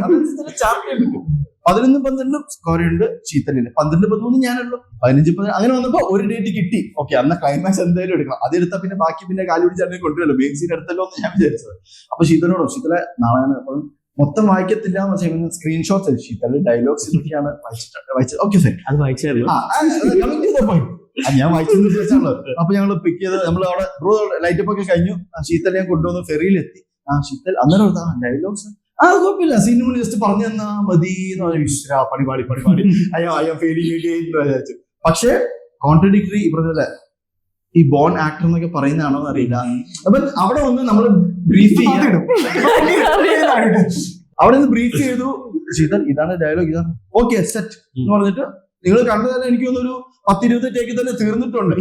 11-12 സ്കോർ ഉണ്ട് ശീതലിന്, 12-13 ഞാനുള്ളൂ, 15-10 അങ്ങനെ വന്നപ്പോ ഒരു ഡേറ്റ് കിട്ടി. ഓക്കെ, അന്ന് ക്ലൈമാക്സ് എന്തായാലും എടുക്കണം. അതെടുത്താൽ പിന്നെ ബാക്കി പിന്നെ കാലി പിടിച്ചാൽ കൊണ്ടുവരല്ലോ, മെയിൻ സീൻ എടുത്തല്ലോ എന്ന് ഞാൻ വിചാരിച്ചത്. അപ്പൊ ശീതലിനോടോ ശീതല നാളെയാണ്, അപ്പൊ മൊത്തം വായിക്കത്തില്ല എന്ന് വെച്ചാൽ സ്ക്രീൻഷോട്ട്സ് ശീതല് ഡയലോഗ്സ് ഇതൊക്കെയാണ് വായിച്ചത്. ഓക്കെ സാർ, അത് വായിച്ചായിരുന്നു. ഞാൻ വായിച്ചെന്ന് വിചാരിച്ചാണല്ലോ. അപ്പൊ ഞങ്ങൾ പിക്ക് ചെയ്ത് നമ്മൾ അവിടെ ലൈറ്റപ്പ് ഒക്കെ കഴിഞ്ഞു. ശീതൽ ഞാൻ കൊണ്ടുവന്ന് ഫെറിയിലെത്തി. ശീതൽ അന്നേരം ഡയലോഗ്സ് കുഴപ്പമില്ല, സിനിമ ജസ്റ്റ് പറഞ്ഞു തന്നാ മതി എന്ന് പറഞ്ഞു. വിശ്ര പണിപാടി അയ്യോ വിചാരിച്ചു. പക്ഷെ കോൺട്രഡിക്ടറി ഈ പറഞ്ഞ ഈ ബോൺ ആക്ടർ എന്നൊക്കെ പറയുന്നതാണോ എന്ന് അറിയില്ല. അപ്പൊ അവിടെ വന്ന് നമ്മൾ ബ്രീഫ് അവിടെ നിന്ന് ബ്രീഫ് ചെയ്തു. ശീതൽ ഇതാണ് ഡയലോഗ്, ഇതാണ് ഓക്കെ സെറ്റ് എന്ന് പറഞ്ഞിട്ട് നിങ്ങൾ കണ്ടതന്നെ എനിക്ക് തോന്നുന്നു 10-20 ടേക്കിൽ തന്നെ തീർന്നിട്ടുണ്ട്.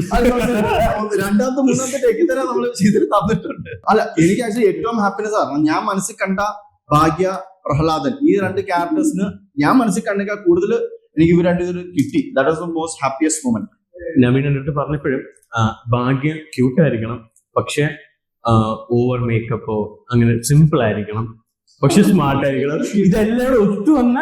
രണ്ടാമത്തെ 3-ാമത്തെ ടേക്കിൽ തന്നെ നമ്മൾ ശീതൽ തന്നിട്ടുണ്ട്. അല്ല, എനിക്ക് ആക്ച്വലി ഏറ്റവും ഹാപ്പിനെസ് ആണ് ഞാൻ മനസ്സിൽ കണ്ട ഭാഗ്യ, പ്രഹ്ലാദൻ ഈ 2 ക്യാരക്ടേഴ്സിന് ഞാൻ മനസ്സിൽ കണ്ടേക്കാൾ കൂടുതൽ എനിക്ക് ഇവർ 2 കിട്ടി. That was the most happiest moment. Naveen എന്നിട്ട് പറഞ്ഞപ്പോഴും ഭാഗ്യ ക്യൂട്ട് ആയിരിക്കണം, പക്ഷെ ഓവർ മേക്കപ്പോ അങ്ങനെ സിമ്പിൾ ആയിരിക്കണം, പക്ഷെ സ്മാർട്ട് ആയിരിക്കണം. ഇതെല്ലാം ഒത്തു വന്ന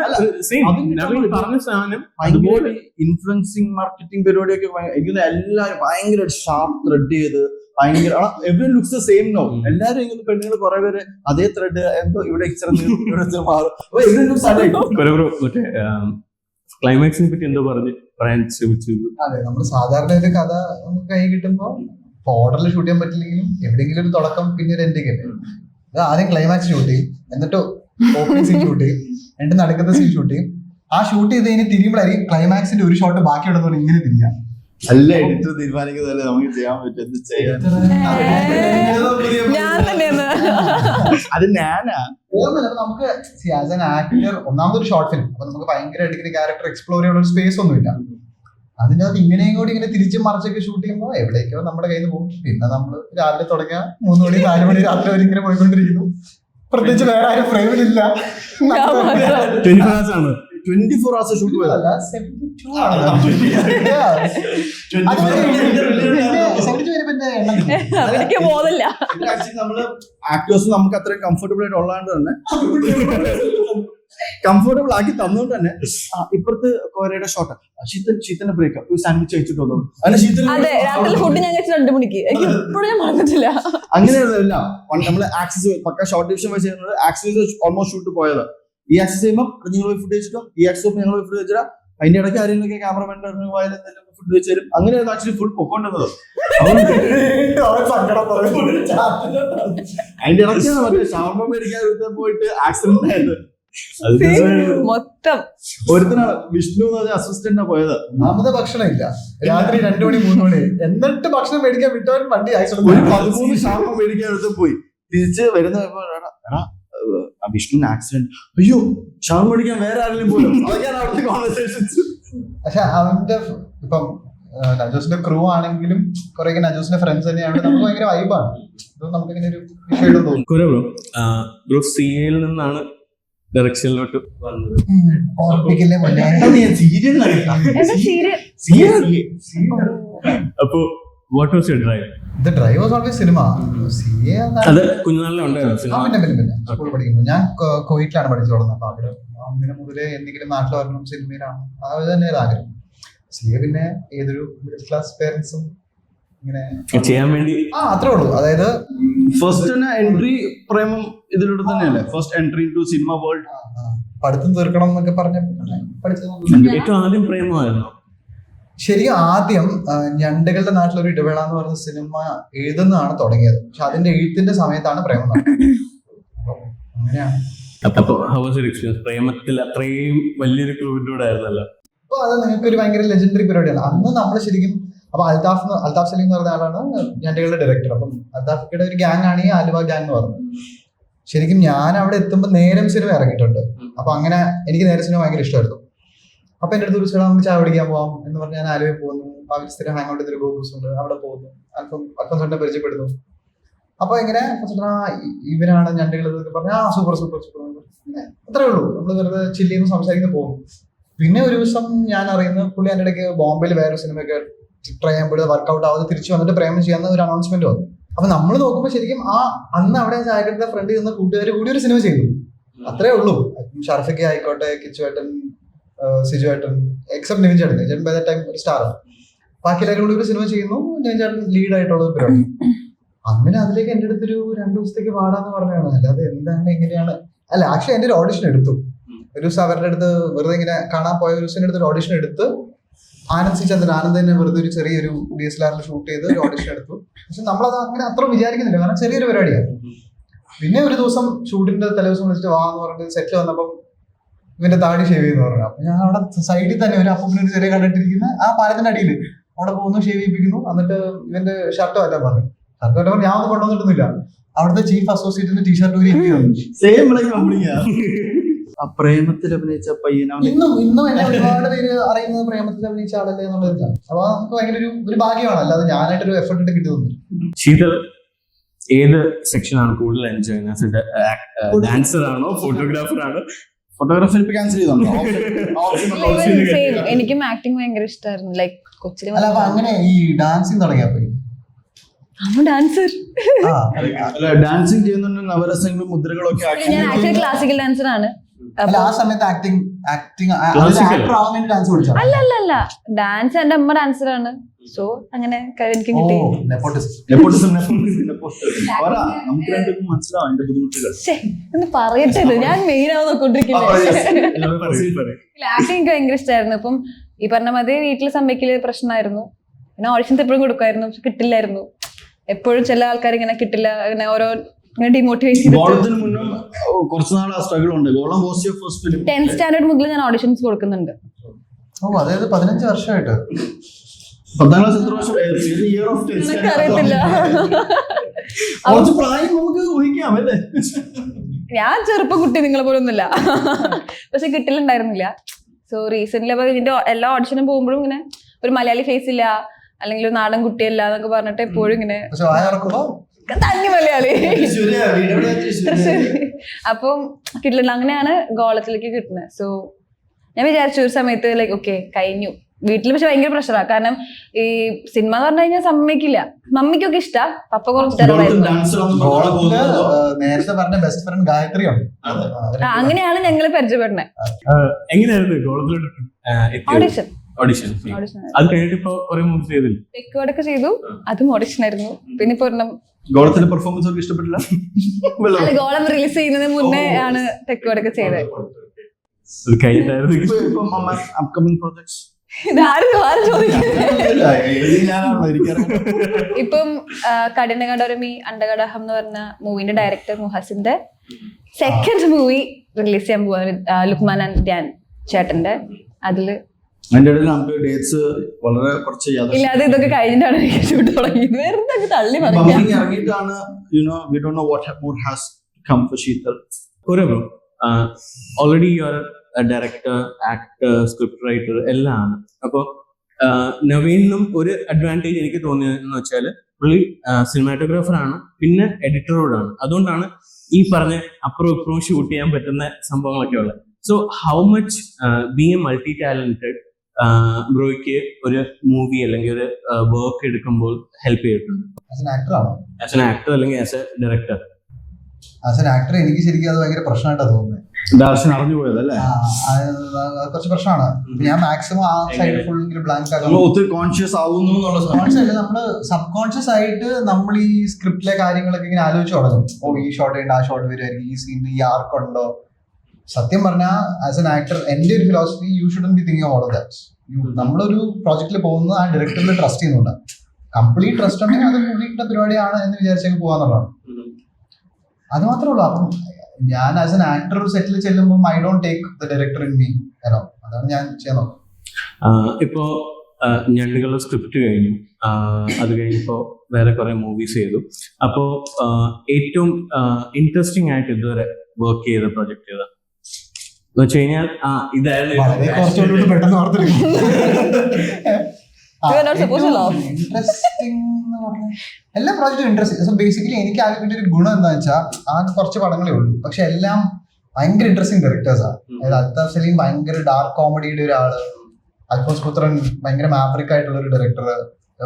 നവീൻ പറഞ്ഞ സാധനം അതുപോലെ ഇൻഫ്ലുവൻസിങ് മാർക്കറ്റിംഗ് പരിപാടിയൊക്കെ എനിക്ക് എല്ലാവരും ഭയങ്കര ഷാർപ്പ് ത്രെഡ് ചെയ്ത് ഭയങ്കര every looks the same no. എല്ലാരും ഇങ്ങനെ പെണ്ണുങ്ങൾ കുറെ പേര് അതേ ത്രെഡ് എന്തോ ഇവിടെ മാറും. മറ്റേ ക്ലൈമാക്സിനെ പറ്റി എന്തോ പറയാൻ ശ്രമിച്ചു. അതെ, നമ്മൾ സാധാരണ ഒരു കഥ കൈ കിട്ടുമ്പോ ഓർഡറിൽ ഷൂട്ട് ചെയ്യാൻ പറ്റില്ലെങ്കിലും എവിടെയെങ്കിലും ഒരു തുടക്കം പിന്നെ ഒരു എൻഡിങ് അല്ലേ. അത് ആദ്യം ക്ലൈമാക്സ് ഷൂട്ട് ചെയ്യും, എന്നിട്ട് ഓപ്പണിംഗ് സീൻ ഷൂട്ട് ചെയ്യും, എന്നിട്ട് നടക്കുന്ന സീൻ ഷൂട്ട് ചെയ്യും. ആ ഷൂട്ട് ചെയ്ത് കഴിഞ്ഞ് തിരിയുമ്പോഴായിരിക്കും ക്ലൈമാക്സിന്റെ ഒരു ഷോട്ട് ബാക്കിയുണ്ടെന്ന് ഇങ്ങനെ തിരിയാം. അല്ല, എഡിറ്റർ തീരുമാനിക്കുന്നതല്ലേ നമുക്ക് ചെയ്യാൻ പറ്റും. എന്ത് ചെയ്യാൻ അത് ഞാനാ നമുക്ക് ആസ് ആൻ ആക്ടർ ഒന്നാമതൊരു ഷോർട്ട് ഫിലിം, അപ്പൊ നമുക്ക് ഭയങ്കരമായിട്ട് ഇങ്ങനെ ക്യാരക്ടർ എക്സ്പ്ലോർ ചെയ്യാനുള്ള ഒരു സ്പേസ് ഒന്നുമില്ല. അതിനകത്ത് ഇങ്ങനെയും കൂടി ഇങ്ങനെ തിരിച്ചും മറിച്ചൊക്കെ ഷൂട്ട് ചെയ്യുമ്പോൾ എവിടേക്കോ നമ്മുടെ കയ്യിൽ നിന്ന് പോകും. പിന്നെ നമ്മൾ രാവിലെ തുടങ്ങിയ 3 മണി 4 മണി രാത്രി വരെ ഇങ്ങനെ പോയിക്കൊണ്ടിരിക്കുന്നു. പ്രത്യേകിച്ച് വേറെ ആരും ഫ്രെയിമിലില്ല. 24 hours ഷൂട്ട് പോയതല്ല, നമ്മള് ആക്ടേഴ്സ് നമുക്ക് അത്രയും കംഫർട്ടബിൾ ആയിട്ട് ഉള്ളതുകൊണ്ട് തന്നെ കംഫർട്ടബിൾ ആക്കി തന്നുകൊണ്ട് തന്നെ ഇപ്പുറത്ത് കോരയുടെ ഷോട്ട് ശീതന്റെ ബ്രേക്കപ്പ് സാൻഡ്വിച്ച് കഴിച്ചിട്ട് വന്നു. അങ്ങനെയല്ല, നമ്മള് ആക്സസ് പക്ക ഷോർട്ട് ഡിവിഷൻ വെച്ച് ആക്സസ് ഓൾമോസ്റ്റ് ഷൂട്ട് പോയത്. ഈ ആക്സസ് ചെയ്യുമ്പോൾ നിങ്ങൾ പോയി ഫുഡ് വെച്ചിട്ടോ, ഈ ആക്സസ് ഞങ്ങൾ പോയി ഫുഡ് വെച്ചാൽ അതിന്റെ ഇടയ്ക്ക് ആരെങ്കിലും ക്യാമറമാൻ്റെ ഫുഡ് വെച്ച് തരും. അങ്ങനെയായിരുന്നു ആക്ച്വലി ഫുൾ പൊക്കോണ്ടത്. അതിന്റെ ഇടയ്ക്കാണ് മറ്റേ ഷവർമ മേടിക്കാൻ പോയിട്ട് ആക്സിഡന്റ് ആയത്. ഒരുത്തനാണ് വിഷ്ണു എന്ന് പറഞ്ഞ അസിസ്റ്റന്റാ പോയത്. ഒന്നാമത് ഭക്ഷണം ഇല്ല, രാത്രി 2 മണി 3 മണി, എന്നിട്ട് ഭക്ഷണം മേടിക്കാൻ വിട്ടവൻ വണ്ടി ആക്സിഡന്റ്. 13 ഷവർമ മേടിക്കാൻ എടുത്ത് പോയി തിരിച്ച് വരുന്ന വിഷ്ണുവിന് ആക്സിഡന്റ്, അയ്യോ ഷവർമ മേടിക്കാൻ വേറെ ആരെങ്കിലും പോലും. അതൊക്കെയാണ് അവിടുത്തെ കോൺവെർസേഷൻസ്. പക്ഷെ അവന്റെ ഇപ്പം നജോസിന്റെ ക്രൂ ആണെങ്കിലും കുറെ നജോസിന്റെ ഫ്രണ്ട്സ് തന്നെയാണ്. നമുക്ക് ഭയങ്കര വൈബാണ്. നമുക്ക് ഇങ്ങനെ ഒരു വിഷയം തോന്നുന്നു. സിയിൽ നിന്നാണ് ഡയറക്ഷനിലോട്ട് വന്നത്. അപ്പോ what was your drive? The drive was always cinema. അത് കുഞ്ഞുനാളിലെ ഉണ്ടായിരുന്നു സിനിമ. പിന്നെ സ്കൂളിൽ പഠിക്കുന്നു. ഞാൻ കുവൈറ്റിലാണ് പഠിച്ചു തുടങ്ങുന്നത്. അപ്പൊ അവിടെ അങ്ങനെ മുതലേ എന്തെങ്കിലും നാട്ടിൽ വരണം, സിനിമയിലാണ് അത് തന്നെ ആഗ്രഹം. സിയെ പിന്നെ ഏതൊരു മിഡിൽ ക്ലാസ് പേരൻസും ഇങ്ങനെ ചെയ്യാൻ വേണ്ടി അത്രേ ഉള്ളൂ. അതായത് ഫസ്റ്റ് എൻട്രി പ്രേമം ഇതിലൂടെ തന്നെയല്ലേ, first entry to cinema world. പഠിത്തം തീർക്കണം എന്നൊക്കെ പറഞ്ഞ പഠിച്ചത് ഏറ്റവും ആദ്യം പ്രേമമായിരുന്നു. ശരിക്കും ആദ്യം ഞണ്ടുകളുടെ നാട്ടിലൊരു ഇടവേള എന്ന് പറയുന്ന സിനിമ എഴുതുന്നതാണ് തുടങ്ങിയത്. പക്ഷെ അതിന്റെ എഴുത്തിന്റെ സമയത്താണ് പ്രേമം നടക്കുന്നത്. അങ്ങനെയാണ്. പ്രേമത്തിൽ അത്രയും വലിയൊരു ക്രൂവിലൂടെ ആയിരുന്നല്ലോ. അപ്പൊ അത് നിങ്ങൾക്ക് ഒരു ഭയങ്കര ലെജൻഡറി പരിപാടിയാണ്. അന്ന് നമ്മൾ ശരിക്കും അപ്പൊ അൽതാഫ് സലീം എന്ന് പറഞ്ഞ ആളാണ് ഞണ്ടുകളുടെ ഡയറക്ടർ. അപ്പം അൽതാഫിയുടെ ഒരു ഗ്യാങ് ആണ് ഈ ആലുവ ഗ്യാങ് എന്ന് പറഞ്ഞത്. ശരിക്കും ഞാൻ അവിടെ എത്തുമ്പോൾ നേരം സിനിമ ഇറങ്ങിയിട്ടുണ്ട്. അപ്പൊ അങ്ങനെ എനിക്ക് നേരം സിനിമ ഭയങ്കര ഇഷ്ടമായിരുന്നു. അപ്പൊ എന്റെ അടുത്ത് വിളിച്ചാൽ നമുക്ക് ചായ പിടിക്കാൻ പോവാം എന്ന് പറഞ്ഞ് ഞാൻ ആലുവയിൽ പോകുന്നു. അവർ സ്ഥിരം ഹാങ് ഔട്ട് ചെയ്തൊരു ഗോബൂസ് ഉണ്ട്, അവിടെ പോകുന്നു. അൽഫോൻസേട്ടനെ പരിചയപ്പെടുന്നു. അപ്പൊ ഇങ്ങനെ ഇവനാണ് ഞണ്ടുകൾ പറഞ്ഞ സൂപ്പർ സൂപ്പർ സൂപ്പർ അത്രേ ഉള്ളൂ. നമ്മൾ വെറുതെ ചില്ല് ചെയ്യുന്നു, സംസാരിക്കുന്നു, പോകുന്നു. പിന്നെ ഒരു ദിവസം ഞാൻ അറിയുന്നു പുള്ളി എൻ്റെ ഇടയ്ക്ക് ബോംബെയിൽ വേറൊരു സിനിമയൊക്കെ ട്രൈ ചെയ്യാൻ പോയി വർക്കൗട്ട് ആവാതെ തിരിച്ചു വന്നിട്ട് പ്രേമം ചെയ്യാവുന്ന ഒരു അനൗൺസ്മെന്റ് വന്നു. അപ്പൊ നമ്മൾ നോക്കുമ്പോൾ ശരിക്കും ആ അന്ന് അവിടെ ചായക്കടയുടെ ഫ്രണ്ട് ചെന്ന കൂട്ടുകാർ കൂടി ഒരു സിനിമ ചെയ്തു. അത്രേ ഉള്ളൂ. ഷർഫിക്ക ആയിക്കോട്ടെ, കിച്ചുവേട്ടൻ, സിജുവേട്ടൻ, എക്സെപ്റ്റ് നിവിൻ ചേട്ടൻ. നിവിൻ ബൈ ദ ടൈം ഒരു സ്റ്റാറാണ്. ബാക്കി എല്ലാവരും കൂടി ഒരു സിനിമ ചെയ്യുന്നു. നിവിൻ ചേട്ടൻ ലീഡ് ആയിട്ടുള്ള ഒരു പരിപാടി. അങ്ങനെ അതിലേക്ക് എൻ്റെ അടുത്തൊരു 2 ദിവസത്തേക്ക് പാടാന്ന് പറഞ്ഞാണ്. അല്ലാതെ എന്താണ് എങ്ങനെയാണ് അല്ല. ആക്ച്വലി എൻ്റെ ഒരു ഓഡിഷൻ എടുത്തു. ഒരു ദിവസം അവരുടെ അടുത്ത് വെറുതെ ഇങ്ങനെ കാണാൻ പോയ ഒരു ദിവസം അടുത്ത് ഒരു ഓഡിഷൻ എടുത്ത് ആനന്ദ് ചന്ദ്രൻ തന്നെ വെറുതെ ഒരു ചെറിയൊരു DSLR ഷൂട്ട് ചെയ്ത് ഒരു ഓഡിഷൻ എടുത്തു. പക്ഷെ നമ്മളത് അങ്ങനെ അത്ര വിചാരിക്കുന്നില്ല, കാരണം ചെറിയൊരു പരിപാടിയാണ്. പിന്നെ ഒരു ദിവസം ഷൂട്ടിന്റെ തലേദിവസം വിളിച്ചിട്ട് വാ എന്ന് പറഞ്ഞിട്ട് സെറ്റിൽ വന്നപ്പം ഇവന്റെ താടി ഷേവ് ചെയ്യുന്നു പറഞ്ഞു. അപ്പൊ ഞാൻ അവിടെ സൈഡിൽ തന്നെ ഒരു അപ്പൂപ്പിന് ഒരു ചെറിയ കണ്ടിട്ടിരിക്കുന്ന ആ പാലത്തിന്റെ അടിയിൽ അവിടെ പോകുന്നു, ഷേവ് ചെയ്യിപ്പിക്കുന്നു. എന്നിട്ട് ഇവന്റെ ഷർട്ട് മാറ്റാൻ പറഞ്ഞു. ഷർട്ട് മാറ്റാൻ ഞാൻ ഒന്നും കൊണ്ടുവന്നിട്ടൊന്നുമില്ല. അവിടുത്തെ ചീഫ് അസോസിയേറ്റിന്റെ ടീഷർട്ട് ഊരി പ്രേമത്തിൽ അഭിനയിച്ച പയ്യനാണ്. ഇന്നും എന്നെ ഒരുപാട് പേര് അറിയുന്നത് പ്രേമത്തിൽ അഭിനയിച്ച ആളല്ലേ എന്നുള്ളതാണ്. അപ്പൊ നമുക്ക് ഭയങ്കര ഒരു ഭാഗ്യമാണ്. അല്ലാതെ ഞാനായിട്ടൊരു എഫർട്ട് ഇട്ട് കിട്ടുന്നത്. ശീതൾ ഏത് സെക്ഷനാണ് കൂടുതൽ എൻജോയ് ചെയ്യുന്നത്? ഡാൻസർ ആണോ, ഫോട്ടോഗ്രാഫർ ആണോ? ഫോട്ടോഗ്രാഫർ ഇപ്പൊ ക്യാൻസൽ ചെയ്തോ? എനിക്കും ആക്ടിങ് ഭയങ്കര ഇഷ്ടമായിരുന്നു. ലൈക്ക് കൊച്ചിലെ അല്ല. അപ്പൊ അങ്ങനെ ഈ ഡാൻസിങ് തുടങ്ങിയപ്പോ ഡാൻസർ ഡാൻസിങ് ചെയ്യുന്നുണ്ട്, നവരസങ്ങളും മുദ്രകളും ഒക്കെ. ഞാൻ ആക്ച്വലി ക്ലാസിക്കൽ ഡാൻസർ ആണ്. ആ സമയത്ത് അല്ല ഡാൻസ് എന്റെ അമ്മ ഡാൻസർ ആണ്. സോ അങ്ങനെ എനിക്ക് കിട്ടി. എന്ന് പറയട്ടെ, ഞാൻ മെയിൻ ആവാൻ നോക്കൊണ്ടിരിക്കുന്നത്. ആക്ടിങ് എനിക്ക് ഭയങ്കര ഇഷ്ടമായിരുന്നു. ഇപ്പം ഈ പറഞ്ഞ മതി വീട്ടിൽ സമ്മതിക്കല് പ്രശ്നമായിരുന്നു. പിന്നെ ഓഡിഷൻസ് എപ്പോഴും കൊടുക്കുമായിരുന്നു, പക്ഷെ കിട്ടില്ലായിരുന്നു. എപ്പോഴും ചില ആൾക്കാർ ഇങ്ങനെ കിട്ടില്ല, അങ്ങനെ ഓരോ ഡിമോട്ടിവേറ്റ് ചെയ്തിട്ട്. 10th സ്റ്റാൻഡേർഡ് മുതൽ ഞാൻ ഓഡിഷൻസ് കൊടുക്കുന്നുണ്ട്. അതായത് 15 വർഷമായിട്ട്. 10ാം ക്ലാസ് എത്ര വർഷം? അറിയത്തില്ല. ഞാൻ ചെറുപ്പ കുട്ടി നിങ്ങളെ പോലെ ഒന്നുമില്ല, പക്ഷെ കിട്ടലുണ്ടായിരുന്നില്ല. സോ റീസെന്റ് അപ്പൊ ഇതിന്റെ എല്ലാ ഓഡിഷനും പോകുമ്പോഴും ഇങ്ങനെ ഒരു മലയാളി ഫേസ് ഇല്ല, അല്ലെങ്കിൽ ഒരു നാടൻ കുട്ടിയല്ല എന്നൊക്കെ പറഞ്ഞിട്ട് എപ്പോഴും ഇങ്ങനെ തനി മലയാളി അപ്പം കിട്ടില്ല. അങ്ങനെയാണ് ഗോളത്തിലേക്ക് കിട്ടുന്നത്. സോ ഞാൻ വിചാരിച്ചു ഒരു സമയത്ത് ലൈക്ക് ഓക്കെ കഴിഞ്ഞു. വീട്ടിൽ പക്ഷെ ഭയങ്കര പ്രഷറാ, കാരണം ഈ സിനിമ എന്ന് പറഞ്ഞു കഴിഞ്ഞാൽ സമ്മതിക്കില്ല. മമ്മിക്കൊക്കെ ഇഷ്ടാ, പപ്പ കുറച്ച് നേരത്തെ പറഞ്ഞ ബെസ്റ്റ് ഫ്രണ്ട് ഗായത്രിയാണ്. അങ്ങനെയാണ് ഞങ്ങള് പരിചയപ്പെടുന്നത്. ഓഡിഷൻ തെക്കുവടൊക്കെ ചെയ്തു, അതും ഓഡിഷൻ ആയിരുന്നു. പിന്നെ ഇപ്പൊ ഗോളത്തിന്റെ പെർഫോമൻസ് ഒക്കെ ഇഷ്ടപ്പെട്ടില്ല. ഗോളം റിലീസ് ചെയ്യുന്നതിന് മുന്നേ ആണ് തെക്കുവടൊക്കെ ചെയ്തത്. ഇപ്പം കഠിനകടോരമി അണ്ടകടഹം എന്ന് പറഞ്ഞ മൂവിന്റെ ഡയറക്ടർ മുഹസിന്റെ സെക്കൻഡ് മൂവി റിലീസ് ചെയ്യാൻ പോവാണ്, ലുക്മാൻ ആൻഡ് ധ്യാൻ ചേട്ടന്റെ. അതില് വളരെ കുറച്ച് ഇല്ലാതെ ഇതൊക്കെ കഴിഞ്ഞിട്ടാണ് ഷൂട്ട് തുടങ്ങിയത്. വെറുതെ തള്ളി ഇറങ്ങിയിട്ടാണ്. Already you are director, actor, script writer എല്ലാം ആണ്. അപ്പോൾ നവീനും ഒരു അഡ്വാൻറ്റേജ് എനിക്ക് തോന്നിയതെന്ന് വെച്ചാൽ പുള്ളി സിനിമാറ്റോഗ്രാഫർ ആണ്, പിന്നെ എഡിറ്ററോടാണ്. അതുകൊണ്ടാണ് ഈ പറഞ്ഞ അപ്പുറവും ഇപ്പുറവും ഷൂട്ട് ചെയ്യാൻ പറ്റുന്ന സംഭവങ്ങളൊക്കെ ഉള്ളത്. So how much being a multi talented ബ്രോയ്ക്ക് ഒരു മൂവി അല്ലെങ്കിൽ ഒരു വർക്ക് എടുക്കുമ്പോൾ ഹെൽപ്പ് ചെയ്തിട്ടുണ്ട്? ആസ് എൻ ആക്ടർ അല്ലെങ്കിൽ as a director? As an actor എനിക്ക് ശരിക്കും അത് ഭയങ്കര പ്രശ്നമായിട്ടാണ് തോന്നുന്നത്. ദർശൻ അറിഞ്ഞു പോയതല്ലേ? കുറച്ച് പ്രശ്നമാണ്. ഞാൻ മാക്സിമം ആ സൈഡ് ഫുൾ ബ്ലാങ്ക് ആകും. ഒത്തിരി കോൺഷ്യസ് ആവുന്നു എന്നുള്ള കോൺഷ്യസ് അല്ല, നമ്മള് സബ് കോൺഷ്യസ് ആയിട്ട് നമ്മൾ ഈ സ്ക്രിപ്റ്റിലെ കാര്യങ്ങളൊക്കെ ഇങ്ങനെ ആലോചിച്ച് തുടങ്ങും. ഓ ഈ ഷോട്ട് ഉണ്ട്, ആ ഷോട്ട് വരുമായിരിക്കും, ഈ സീനിൽ ഈ ആർക്കുണ്ടോ. സത്യം പറഞ്ഞാൽ ആസ് എൻ ആക്ടർ എന്റെ ഒരു philosophy, you shouldn't be thinking all of that. നമ്മളൊരു പ്രോജക്റ്റിൽ പോകുന്നത് ആ ഡയറക്ടറിൽ ട്രസ്റ്റ് ചെയ്യുന്നുണ്ട്. കംപ്ലീറ്റ് ട്രസ്റ്റ് ഉണ്ടെങ്കിൽ അത് പുള്ളിയുടെ പരിപാടിയാണ് എന്ന് വിചാരിച്ചേക്ക് പോകാന്നുള്ളതാണ്. അത് മാത്രമേ ഉള്ളൂ. അപ്പം ഞാൻ ആസ് എൻ ആക്ടർ ഒരു സെറ്റിൽ ചെല്ലുമ്പോൾ I don't take the director in me. അതാണ് ഞാൻ ചെയ്യാൻ നോക്കുന്നത്. ഇപ്പോ ഞണ്ടുകളുടെ സ്ക്രിപ്റ്റ് കഴിഞ്ഞു, അത് കഴിഞ്ഞപ്പോ വേറെ കുറെ മൂവീസ് ചെയ്തു. അപ്പോ ഏറ്റവും ഇൻട്രസ്റ്റിംഗ് ആയിട്ട് ഇതുവരെ വർക്ക് ചെയ്ത പ്രൊജക്ട് ഏതാ? എന്ന് വെച്ച് കഴിഞ്ഞാൽ വളരെ കുറച്ചുകൂടി പെട്ടെന്ന് ഓർത്തെടുക്കും. You are not supposed to laugh. Interesting എന്ന് പറഞ്ഞാൽ എല്ലാ പ്രോജക്റ്റും ഇൻട്രസ്റ്റിംഗ്. സോ ബേസിക്കലി എനിക്ക് ആകെ കിട്ടിയ ഒരു ഗുണം എന്താ വെച്ചാൽ ആകെ കുറച്ച് പടങ്ങളേ ഉള്ളൂ, പക്ഷെ എല്ലാം ഭയങ്കര ഇൻട്രസ്റ്റിംഗ് ഡയറക്ടേഴ്സാണ്. അതായത് അൽതാഫ് സലീം ഭയങ്കര ഡാർക്ക് കോമഡിയുടെ ഒരാള്, അൽഫോൻസ് പുത്രൻ ഭയങ്കര മാവറിക് ആയിട്ടുള്ള ഒരു ഡയറക്ടർ,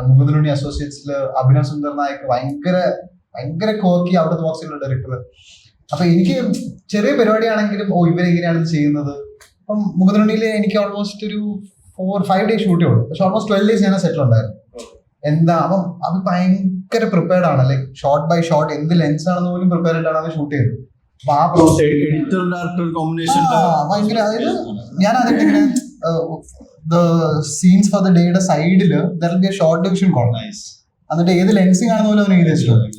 മുഹമ്മദ് നുണി അസോസിയേറ്റ്സില് അഭിനവ് സുന്ദർ നായക് ഭയങ്കര കോക്കി ഔട്ട് ഓഫ് ബോക്സിലുള്ള ഡയറക്ടർ. അപ്പൊ എനിക്ക് ചെറിയ പരിപാടിയാണെങ്കിലും ഇവരെങ്ങനെയാണ് ചെയ്യുന്നത്. അപ്പം മുഹമ്മദ് നുണിയിൽ എനിക്ക് ഓൾമോസ്റ്റ് ഒരു 4-5 days ഷൂട്ടേ ഉള്ളൂ, പക്ഷെ ഓൾമോസ്റ്റ് 12 days ഞാൻ സെറ്റിൽ ഉണ്ടായിരുന്നു. എന്താ അപ്പം അത് ഭയങ്കര പ്രിപ്പയർഡ് ആണ്, ലൈക് ഷോട്ട് ബൈ ഷോട്ട് എന്ത് ലെൻസ് ആണെന്ന് പോലും പ്രിപ്പയർഡ് ആണ് അത് ഷൂട്ട് ചെയ്തത്. അപ്പൊ ആ എഡിറ്റർ ഡയറക്ടർ കോമ്പിനേഷൻ ഭയങ്കര, അതായത് ഞാൻ അതിന്റെ ഇങ്ങനെ സീൻസ് ഫോർ ദ ഡേയുടെ സൈഡില് ഷോർട്ട് ഡിവിഷൻ കോളം, എന്നിട്ട് ഏത് ലെൻസിങ് ആണെന്ന് പോലും അവന് എഴുതി വെച്ചിട്ടുണ്ട്.